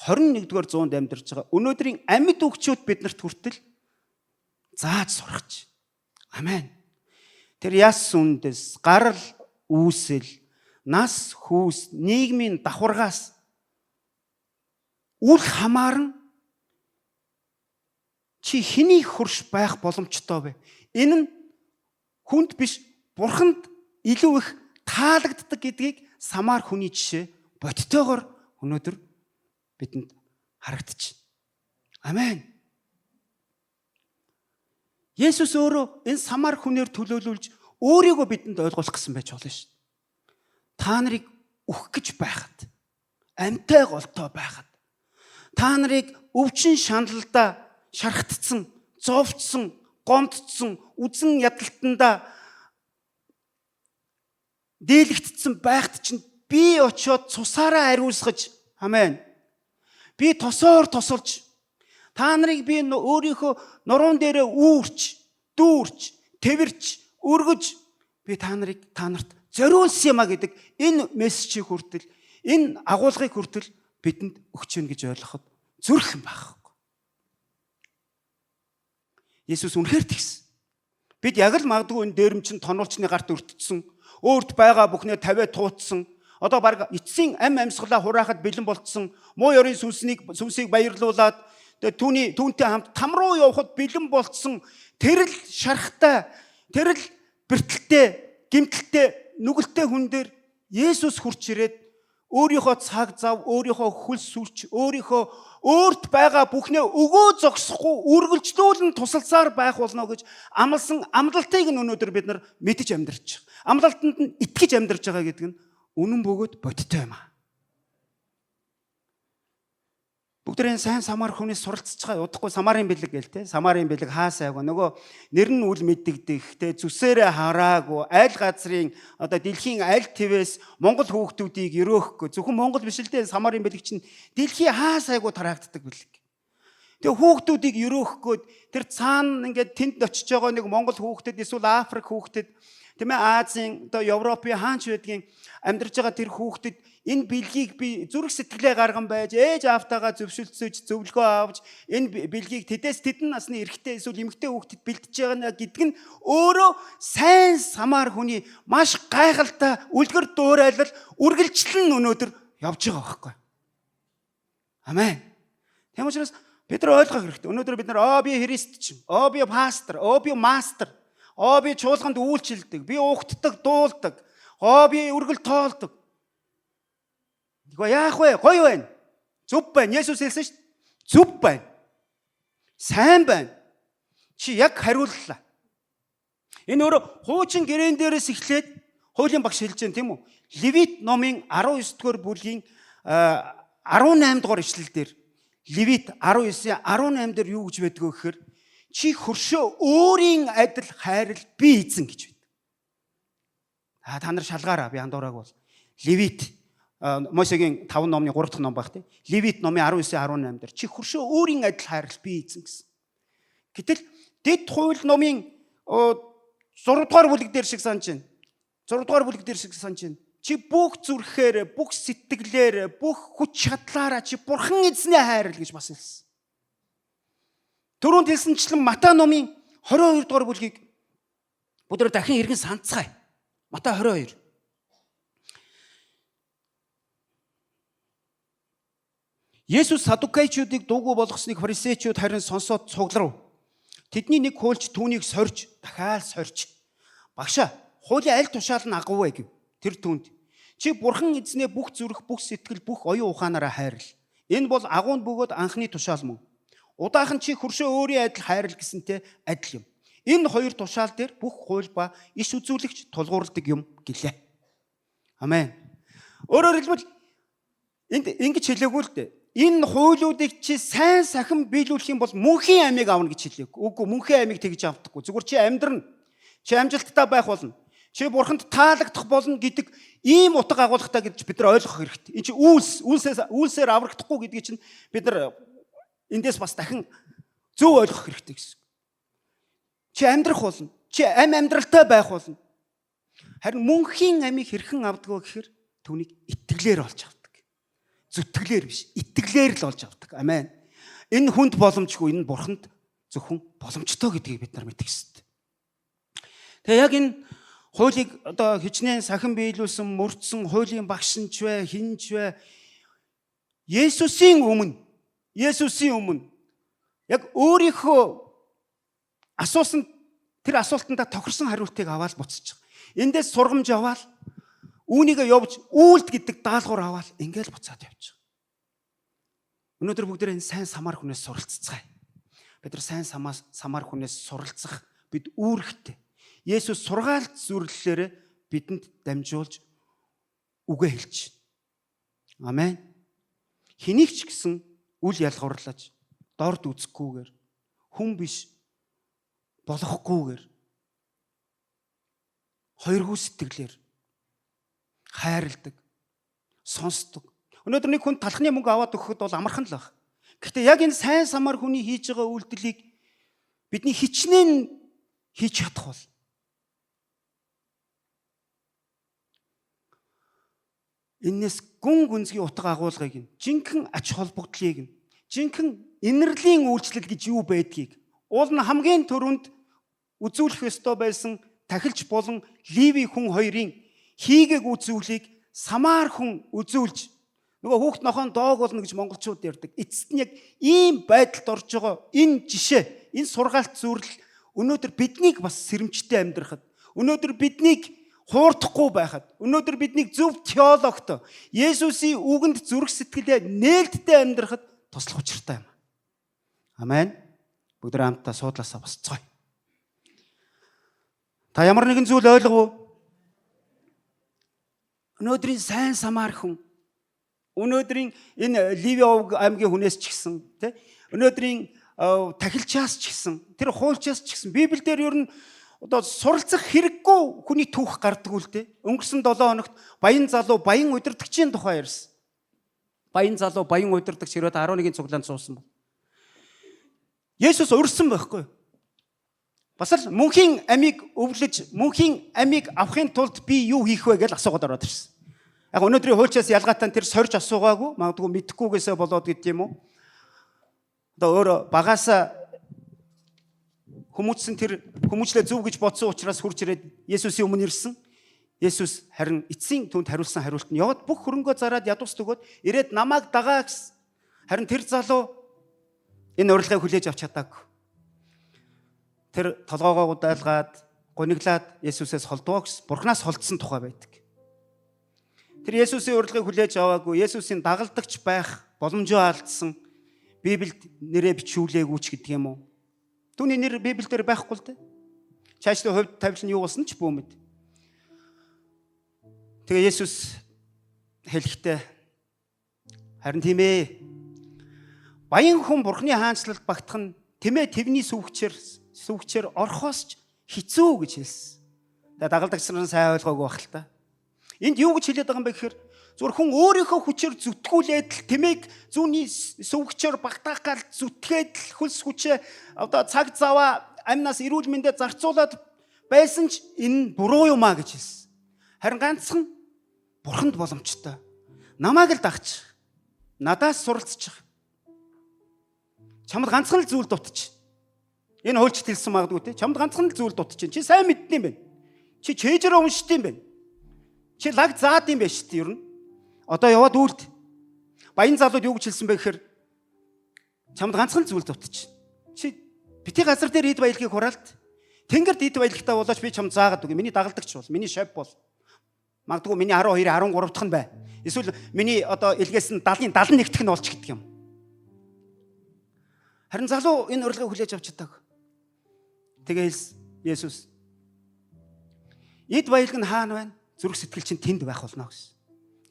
21-р зуунд амьдарч байгаа өнөөдрийн амьд өгчүүд биднэрт хүртэл зааж сургаж. Амен. Тэр яс үндэс, гарал үүсэл, нас хүүс, нийгмийн давхаргаас үл хамааран чи хэний хөрш байх боломжтой вэ? Энэ нь хүнд биш, Бурханд илүү их таалагддаг гэдгийг самар хүний жишээ бодтойгоор өнөөдөр бидэнд харагдчих. Амен. Есүс өөрөө энэ самар хүнээр төлөөлүүлж өөрийгөө бидэнд ойлгуулах гэсэн байж болно шүү. Та нарыг өөх гэж байхад, амьтай голтой байхад, та нарыг өвчин шаналлаа шархтцсан, зовцсон, гомдцсон, үзэн ядалтандаа дээлэгдсэн байхад чинь би очиод цусаараа ариусгаж, амен. Би тосоор тосолж, та нарыг би өөрийнхөө нуруунд дээрээ үүрч, дүүрч, тэрвэрч, өргөж би та нарт зориулсан юм а гэдэг энэ мессежийг хүртэл, энэ агуулгыг хүртэл бидэнд өгч гэнэ гэж ойлгоход зүрхэн байх. Есүс үнэхээр тэгсэн. Бид яг л магадгүй энэ дээрэмчин тонулчны гарт өртсөн, өөрт байгаа бүхнээ тавиа тууцсан, одоо баг эцсийн амьсгалаа хураахад бэлэн болцсон, муу ёрын сүнсийг баярлуулад түүнтэй хамт там руу явхад бэлэн болцсон тэрл шархтай, тэрл бэртэлтэй, гимтэлтэй, нүгэлтэй хүн дээр Есүс хурч ирээд өөрийнхөө цаг зав, өөрийнхөө хөл сүлж, өөрийнхөө өөрт байгаа бүхнээ өгөө зогсохгүй үргэлжлүүлэн тусалцаар байх болно гэж амласан амлалтыг нь өнөөдөр бид нар мэдж амьдарч байгаа. Амлалтанд нь итгэж амьдарч байгаа гэдэг нь үнэн бөгөөд бодиттой юм аа. Бүгдээрээ сайн самар хүнээс суралцж байгаа. Удахгүй самарын бэлэг гээл те. Самарын бэлэг хаасайгаа нөгөө нэр нь үл мэддэгдэх те зүсээрээ хараагүй аль газрын одоо дэлхийн аль твээс Монгол хүүхдүүдийг өрөөхгүй. Зөвхөн Монгол биш л те самарын бэлэг чинь дэлхийн хаасайгүй тараагддаг бэлэг. Тэгээ хүүхдүүдийг өрөөхгүй тэр цаана ингээд тэнд очиж байгаа нэг Монгол хүүхдэд эсвэл Африк хүүхдэд тийм ээ Азийн одоо Европын хаач байдгийн амьдарч байгаа тэр хүүхдэд энэ бэлгийг би зүрх сэтгэлээ гарган байж ээж аавтайгаа зөвшөлдсөж зөвлөгөө авч энэ бэлгийг тэдээс тэдэн насны эрэгтэй эсвэл эмэгтэй хүүхдэд бэлдэж байгаа гэдэг нь өөрөө сайн самар хүний маш гайхалтай үлгэр дуурайлал үргэлжлэн өнөөдөр явж байгаа байхгүй. Амен. Тийм учраас бид нар ойлгох хэрэгтэй. Өнөөдөр бид нар би христч, би пастор, би мастер, би чуулганд үйлчилдэг, би угтдаг, дуулдаг, би үргэл тоолдог. Тэгвэл яах вэ? Гоё байна. Зүв байна. Есүс хэлсэн шүү дээ. Зүв байна. Сайн байна. Чи яг хариуллаа. Энэ өөрөө хуучин гэрээн дээрээс эхлээд хуулийн багш хэлж байна тийм үү? Левит номын 19-р бүлгийн 18 дугаар ишлэл дээр Левит 19:18 дээр юу гэж байдг вэ гэхээр чи хөршөө өөрийн адил хайрал би эзэн гэж байдаг. Та нар шалгаараа би андуураг бол Левит Мосегийн 5 номны 3 дахь ном байх тийм. Левит номын 19:18 дээр чи хөршөө өөрийн адил хайрал би эзэн гэсэн. Гэтэл дэд хууль номын 6 дугаар бүлэг дээр шиг санаж байна. 6 дугаар бүлэг дээр шиг санаж байна. Чи бүх зүрхээр, бүх сэтгэлээр, бүх хүч чадлаараа чи бурхан эзнээ хайрал гэж бас хэлсэн. Түрүүнд хэлсэнчлэн Матай номын 22 дугаар бүлгийг бүгд дахин эргэн санацгаая. Матай 22. Есүс садукайчуудыг дуугүй болгосныг фарисеучуд харин сонсоод цугларав. Тэдний нэг хуульч түүнийг сорж, дахиад сорж. Багшаа, хуулийн аль тушаал нь агав вэ гэв. Тэр түүнд чи бурхан эзнээ бүх зүрх, бүх сэтгэл, бүх оюун ухаанаараа хайрл. Энэ бол агуунд бөгөөд анхны тушаал мөн. Удаахан чи хөршөө өөрийн адил хайрл гэсэнтэй адил юм. Энэ хоёр тушаал дээр бүх хууль ба иш үзүүлэгч тулгуурладаг юм гэлээ. Амен. Өөрөөр хэлбэл энд ингэж хэлээгүй л дээ. Энэ хуулиудыг чи сайн сахин биелүүлэх юм бол мөнхийн амийг авна гэж хэлээг. Үгүй, мөнхийн амийг тэгж авдаггүй. Зүгээр чи амьдрна. Чи амжилттай байх болно. Чи бурханд таалагдах болно гэдэг ийм утга агуулгатай гэж бид нар ойлгох хэрэгтэй. Энэ чи үйлсээр аврагдахгүй гэдгийг чинь бид нар эндээс бас дахин зөв ойлгох хэрэгтэй гэсэн. Чи амьдрах болно. Чи амьдралтай байх болно. Харин мөнхийн амийг хэрхэн авдаг вэ гэхээр түүнийг итгэлээр олж авдаг. Зүтгэлээр биш, итгэлээр л олж авдаг. Амен. Энэ хүнд боломжгүй, энэ бурханд зөвхөн боломжтой гэдгийг бид нар мэдэх ёстой. Тэгээ яг энэ хуулийг одоо хичнээн сахин биелүүлсэн, мөрдсөн хуулийн багш нь ч вэ, хин ч вэ, Есүсийн өмнө яг өөрийнхөө асуусан тэр асуултандаа тохирсон хариултыг аваад буцаж байгаа. Эндээс сургамж аваад үүнийгээ явж үйлд гэдэг даалгавар аваад ингээл буцаад явж байгаа. Өнөөдөр бүгдээ энэ сайн самар хүнээс суралццгаая. Бид нар сайн самар хүнээс суралцах бид үүрэгтэй. Есүс сургаалт зүрлэлээр бидэнд дамжуулж үгээ хэлж байна. Амен. Хэнийг ч гэсэн үл ялгуурлаж, дорд үзэхгүйгээр, хүн биш болохгүйгээр, хоёргүй сэтгэлээр хайрладаг, сонсдог. Өнөөдөр нэг хүн талхны мөнгө аваад өгөхөд бол амархан л баг. Гэхдээ яг энэ сайн самар хүний хийж байгаа үйлдэлийг бидний хичнээн хийж чадах бол энэс гүн гүнзгий утга агуулгыг, жинхэнэ ач холбогдлыг, жинхэнэ инэрлийн үйлчлэл гэж юу байдгийг уул нь хамгийн түрүүнд үзүүлэх ёстой байсан тахилч болон Ливи хүн хоёрын хийгээг үзүүлийг самар хүн үзүүлж нөгөө хүүхд нохоон доог болно гэж монголчууд ярьдаг. Эцэст нь яг ийм байдалд орж байгаа энэ жишээ, энэ сургаалт зүрл өнөөдөр биднийг бас сэрэмжтэй амьдрахад, өнөөдөр биднийг хуурдахгүй байхад, өнөөдөр биднийг зөв теологтой, Есүсийн үгэнд зүрх сэтгэлээ нээлттэй амьдрахад туслах учиртай юм. Амен. Бүгд хамтдаа суудлаасаа босцгоё. Та ямар нэгэн зүйл ойлгов уу? Өнөөдрийн сайн самар хүн, өнөөдрийн энэ Ливи аймгийн хүнээс ч гэсэн, тэ? Өнөөдрийн тахилчаас ч гэсэн, тэр хуульчаас ч гэсэн Библиэлд ер нь одоо суралцах хэрэггүй хүний түүх гардаг үл дээ. Өнгөрсөн 7 хоногт баян залуу, баян удирдагчийн тухай ярьсан. Баян залуу, баян удирдагч ирээд 11-ийн цуглаанд суусан бол. Есүс урьсан байхгүй юу? Бас л мөнхийн амийг өвлөж, мөнхийн амийг авахын тулд би юу хийх вэ гэж асуугаад ороод ирсэн. Яг өнөөдрийн хуульчаас ялгаатай тэр сорж асуугаагүй, магадгүй мэдхгүйгээсээ болоод гэдэг юм уу? Одоо өөр багаасаа хүмүүжсэн тэр хүмүүжлээ зөв гэж бодсон учраас хурж ирээд Есүсийн өмнө ирсэн. Есүс харин эцсийн түнд хариулсан хариулт нь яваад бүх хөрөнгөө зараад ядуус төгөөд ирээд намайг дагаа гэсэн. Харин тэр залуу энэ урилгыг хүлээж авч чадаагүй. Тэр толгоогоо удаалгаад, гуниглаад Есүсээс холдвоо гэсэн. Бурханаас холдсон тухай байдаг. Тэр Есүсийн урилгыг хүлээж аваагүй, Есүсийн дагалдагч байх боломжоо алдсан. Библиэд нэрээ бичүүлээгүй ч гэдэг юм уу? Түүний нэр Библиэлд байхгүй л дээ. Чаашлын хувьд тавилан юу болсон ч бүү мэд. Тэгээ Есүс хэлэхдээ харин тийм ээ. Баян хүн Бурхны хаанчлалд багтах нь тэмээ тэвний сүвгчээр орхоос ч хэцүү гэж хэлсэн. Тэгээ дагалдагч нар сайн ойлгоогүй байх л та. Энд юу гэж хэлээд байгаа юм бэ гэхээр зүгээр хүн өөрийнхөө хүчээр зүтгүүлээд л тэмээг зүүнний сүвгчээр багтаах гал зүтгээд л хөлс хүчээ одоо цаг заваа амнаас эрүүл мэндэд зарцуулаад байсан ч энэ буруу юм а гэж хэлсэн. Харин ганцхан Бурханд боломжтой. Намайг л дагч. Надаас суралцчих. Чамд ганцхан л зүйл дутчих. Энэ хуульчд хэлсэн магадгүй те. Чамд ганцхан л зүйл дутчих. Чи сайн мэддэг юм байна. Чи чэйжээр уншд юм байна. Чи лаг заад юм байна шүү дээ ер нь. Одоо яваад үлд. Баян залууд юу гэж хэлсэн бэ гэхээр чамд ганцхан л зүйл дутчих. Чи бити газар дээр эд баялагийг хураалт. Тэнгэрд эд баялагтаа болооч би чамд заагаад үгүй. Миний дагалдагч бол. Миний шав бол. Магадгүй миний 12, 13 дахь нь бай. Эсвэл миний одоо илгээс нь 70-ын 71 дахь нь болж гэдэг юм. Харин залуу энэ урилгыг хүлээж авч чаддаг. Тэгээс Есүс эд баялаг нь хаана байна? Зүрх сэтгэл чинь тэнд байх болно гэсэн.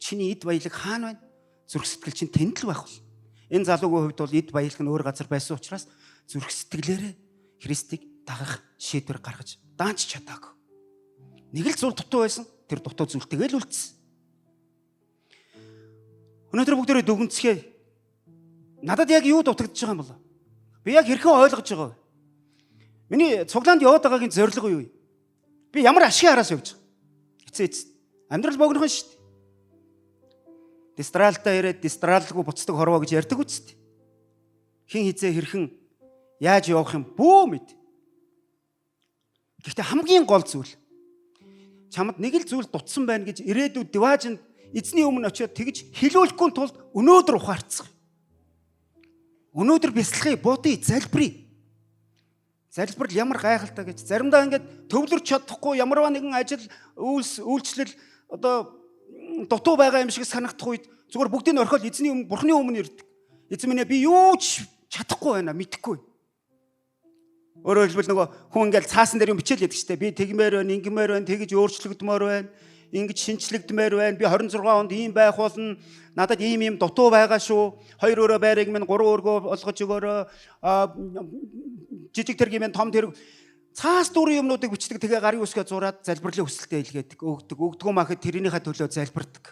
Чиний эд баялаг хаана байна? Зүрх сэтгэл чинь тэнд л байх болно. Энэ залуугийн хувьд бол эд баялаг нь өөр газар байсан учраас зүрх сэтгэлээрээ Христийг дагах шийдвэр гаргаж даанч чадаагүй. Нэг л зүйл дутуу байсан. Тэр дутуу зүйлтэйгээ л үлдсэн. Өнөөдөр бүгдээрээ дүгнцгээ. Надад яг юу дутагдж байгаа юм бол? Би яг хэрхэн ойлгож байгаа вэ? Миний цуглаанд яваад байгаагийн зорилго юу вэ? Би ямар ашиг хараас явж байгаа? Эцээц. Амьдрал богинохон шүү дээ. Дистралтаа ирээд дистралгүй буцдаг хорвоо гэж ярьдаг үст. Хин хизээ хэрхэн яаж явах юм бүү мэд. Гэхдээ хамгийн гол зүйл чамд нэг л зүйл дутсан байна гэж ирээдүйд диваажинд эзний өмнө очиод тэгж хэлүүлэхгүй тулд өнөөдөр ухаарцгаая. Өнөөдөр бясалгая, буудъя, залбирая. Залбирал ямар гайхалтай гэж заримдаа ингээд төвлөрч чадахгүй ямарваа нэгэн ажил үйлчлэл одоо дутуу байгаа юм шиг санагдах үед зүгээр бүгдийг нь орхиол эзний өмнө Бурхны өмнө ирдэг. Эзэн минь би юу ч чадахгүй байна, мэдэхгүй. Өөрөөр хэлбэл нөгөө хүн ингээл цаасан дээр юм бичээл яадаг штэ. Би тэгмээр байна, ингэмээр байна, тэгж өөрчлөгдмөр байна, ингэж шинчлэгдмээр байна. Би 26 онд ийм байх болно. Надад ийм дутуу байгаа шүү. 2 өрөө байрыг минь 3 өргөө олгож өгөөрэй. Жижиг тэргийн минь том тэрэг цаас дүүрэн юмнуудыг бичдэг. Тэгээ гарын үсгээ зураад залбирлын хүсэлтэд илгээдэг. Өгдгөө махад тэрнийхээ төлөө залбирдаг.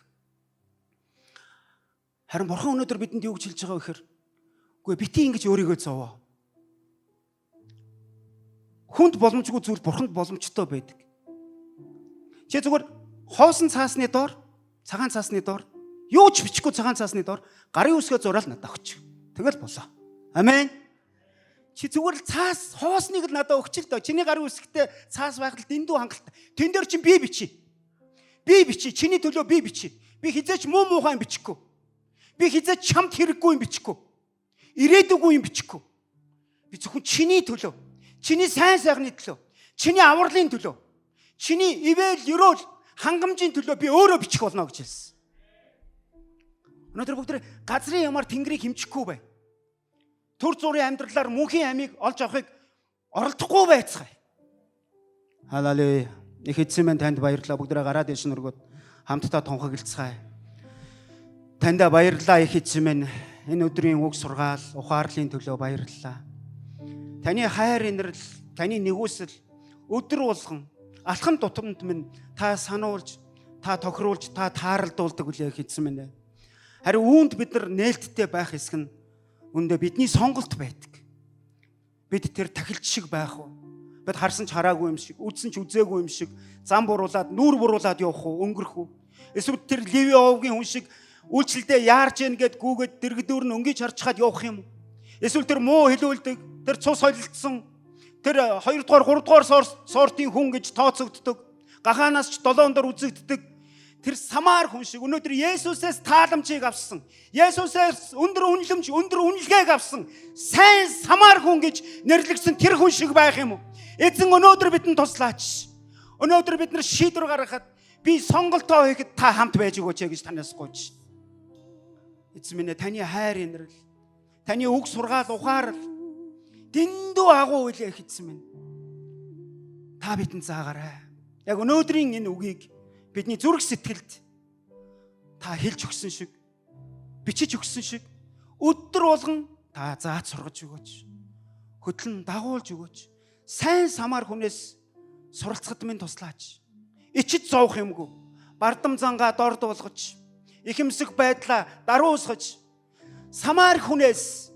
Харин Бурхан өнөөдөр бидэнд юу гэж хэлж байгаа вэ гэхээр үгүй бити ингэж өөрийгөө зовоо. Хүнд боломжгүй зүйл Бурханд боломжтой байдаг. Чи зүгээр хоосон цаасны доор, цагаан цаасны доор, юу ч бичихгүй цагаан цаасны доор гарын үсгээ зураал надад өгч. Тэгэл болоо. Амен. Чи зүгээр л цаас хоосныг л надад өгч л доо. Чиний гарын үсгтээ цаас байх л дэндүү хангалттай. Тэн дээр чи би бичиж. Би бичиж. Чиний төлөө би бичиж. Би хизээч муу муухай юм бичихгүй. Би хизээч чамд хэрэггүй юм бичихгүй. Ирээдүггүй юм бичихгүй. Би зөвхөн чиний төлөө. Чиний сайн сайхны төлөө, чиний авралын төлөө, чиний ивэл ерөөл хангамжийн төлөө би өөрөө бичих болно гэж хэлсэн. Өнөөдөр бүгд газрын ямар тэнгэрийг хэмжихгүй бай. Төр зургийн амьдралаар мөнхийн амийг олж авахыг оролдохгүй байцгаая. Халелуя. Их эзэн минь танд баярлалаа. Бүгдээ гараад дэш нүргүүд хамтдаа тунхаглацгаая. Танд баярлалаа их эзэн минь. Энэ өдрийн үг сургаал, ухаарлын төлөө баярлалаа. Таны хайр инрэл, таны нэгүсэл өдөр болгон алхам тутамд минь та сануулж, та тохируулж, та тааралдуулдаг үлээ эзэн минь. Харин үүнд бид нар нээлттэй байх хэсэг нь үндэ бидний сонголт байдаг. Бид тэр тахилч шиг байх уу? Бид харсан ч хараагүй юм шиг, үзсэн ч үзээгүй юм шиг, зам буруулаад, нүүр буруулаад явах уу, өнгөрөх үү? Эсвэл тэр Леви овгийн хүн шиг үйлчлэлдээ яарч ийн гэд гүгээд дэргэдүүр нь өнгөж харчхаад явах юм уу? Эсвэл тэр муу хэлүүлдэг, тэр цус солилцсон, тэр 2 дугаар 3 дугаар сортын хүн гэж тооцогддог, гахаанаас ч 7 дор үзэгддэг тэр самар хүн шиг өнөөдөр Есүсээс тааламжийг авсан, Есүсээс өндөр үнэлэмж, өндөр үнэлгээг авсан сайн самар хүн гэж нэрлэгдсэн тэр хүн шиг байх юм уу? Эзэн өнөөдөр бидэнд туслаач. Өнөөдөр бид нар шийдвэр гаргахад би сонголтоо хийхэд та хамт байж өгөөч гэж танаас гуйж. Эзэн минь таны хайр инрэл, таны үг сургаал ухаарал дэндүү агуу үлээ эзэн минь. Та бидэнд заагаарай. Яг өнөөдрийн энэ үгийг бидний зүрх сэтгэлд та хэлж өгсөн шиг, бичиж өгсөн шиг өдөр болгон та зааж сургаж өгөөч. Хөтлөн дагуулж өгөөч. Сайн самар хүнээс суралцахад минь туслаач. Ичид зовх юмгүй. Бардам зангаа дорд болгож, ихэмсэх байдлаа даруусгаж, самар хүнээс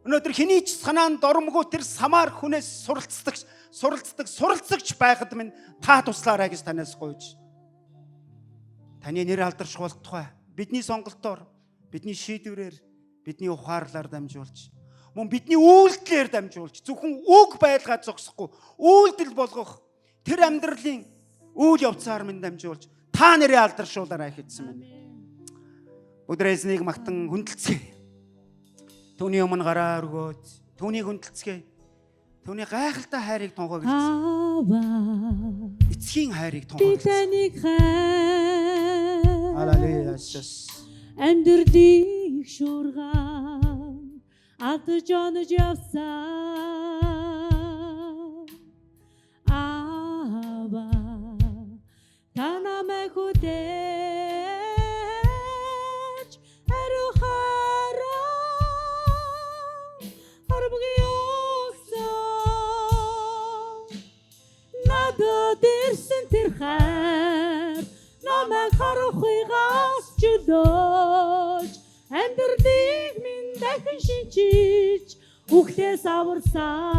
өнөөдөр хэний ч санаанд доромгүй тэр самар хүнээс суралцагч байхад минь та туслаарай гэж танаас гуйж. Таны нэр алдарших бол тухай бидний сонголтоор, бидний шийдвэрээр, бидний ухаарлаар дамжуулж, мөн бидний үйлдэлээр дамжуулж, зөвхөн үг байлгаа зогсохгүй, үйлдэл болгох тэр амьдралын үйл явцаар минь дамжуулж, та нэрээ алдаршуулаарай гэсэн минь. Өдрөөс нэг магтан хүндэлцгээе. Түүний өмнө гараа өргөөд, түүнийг хүндэлцгээе. Түүний гайхалтай хайрыг тунхаглаж, эцгийн хайрыг тунхаглаж. Аллилуйя. Амьдрдих шуурган алдаж онож явсан Аава та намайг хүлээж хариу хараа хармгийн өгсөн надад ирсэн тэр хайр намайг харахыгаас чөлөөж амьдрдгийг минь дахин шинчиж үхлээс аварсан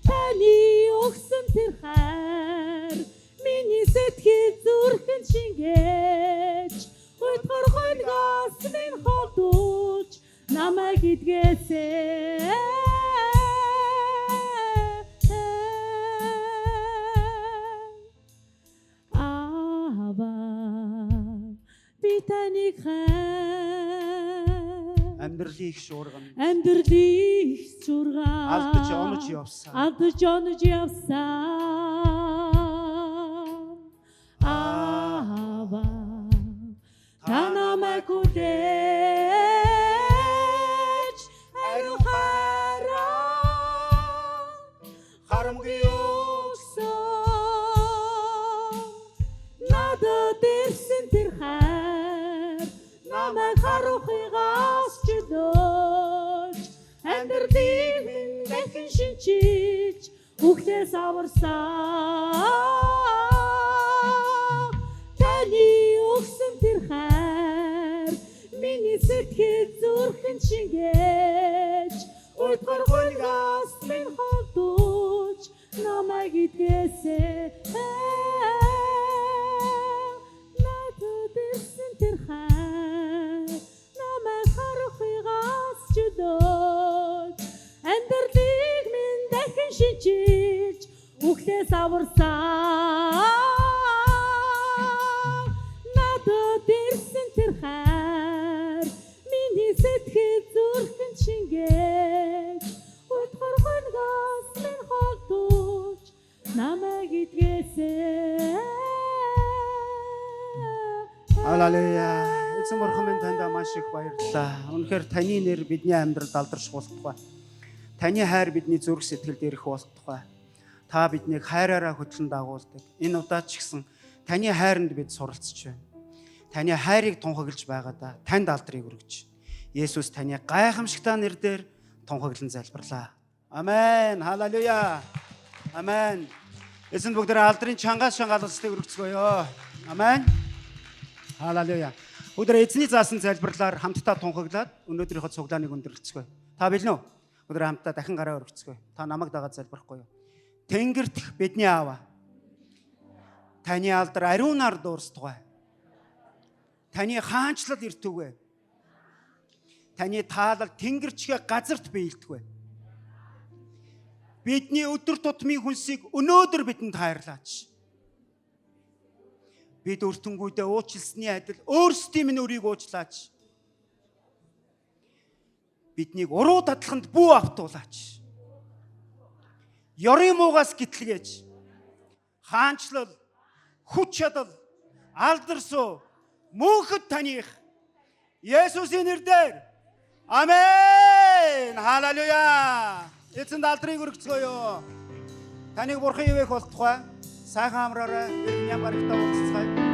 таны өгсөн тэр хайр миний сэтгэл зүрхэнд шингээж утгар хойгоос минь холдуулж намайг идгээсэй Таник амьдралыг шуурган алдаж онож явсан Аава та намайг хүлээж хариу хараа харамгүй өгсөн надад ирсэн тэр хайр намайг харахыгаас чөлөөж амьдрдгийг минь дахин шинчиж үхлээс аварсан таны өгсөн тэр хайр миний сэтгэл зүрхэнд шингээж утгар хойгоос минь холдуулж намайг идгээсэй надад ирсэн тэр хайр намайг харахыгаас чөлөөж амьдралыг минь дахин шинчиж үхлээс аварсан надад ирсэн тэр хайр миний сэтгэл зүрхэнд шингээж утгар хойгоос минь холдуулж намайг идгээсэй Аллилуйя. Эзэн бурхан минь танд маш их баярлалаа. Үнэхээр таны нэр бидний амьдралд алдарших болтугай. Таны хайр бидний зүрх сэтгэлд ирэх болтугай. Та биднийг хайраараа хөтлөн дагуулдаг. Энэ удаад ч гэсэн таны хайранд бид суралцж байна. Таны хайрыг тунхаглаж байгаадаа танд алдрыг өргөж. Есүс таны гайхамшигтай нэрээр тунхаглан залбирлаа. Амен. Халелуя. Амен. Эзэн бүгдээ алдрын чангаас шангалгалтыг өргөцгөөё. Амен. Халелуя. Өдөр эзний заасан залбирлаар хамтдаа тунхаглаад өнөөдрийнхөө цуглааныг өндөрлөцгөөе. Та билнэ үү? Өдөр хамтдаа дахин гараа өргөцгөөе. Та намайг дагаад залбирахгүй юу? Тэнгэрт бидний аава. Таны алдар ариунаар дуурсдагай. Таны хаанчлал иртүгэй. Таны таалал тэнгэрчгээ газарт биелдэгвэ. Бидний өдөр тутмын хүнсийг өнөөдөр бидэнд хайрлаач. Бид өртөнгүүдээ уучлсны адил өөрсдийн минь өрийг уучлаач. Биднийг уруу дадлаханд бүү автуулаач. Ёрын муугаас гитлгээж. Хаанчлал, хүч чадал, алдар суу мөнхөд таних Есүсийн нэрээр. Амен. Халелуя. Эцэнд алдрыг өргөцгөөё. Таныг бурхан ивэх болтугай. Сайхан амраарай. Иргэн ям баригтаа уулзцгаая.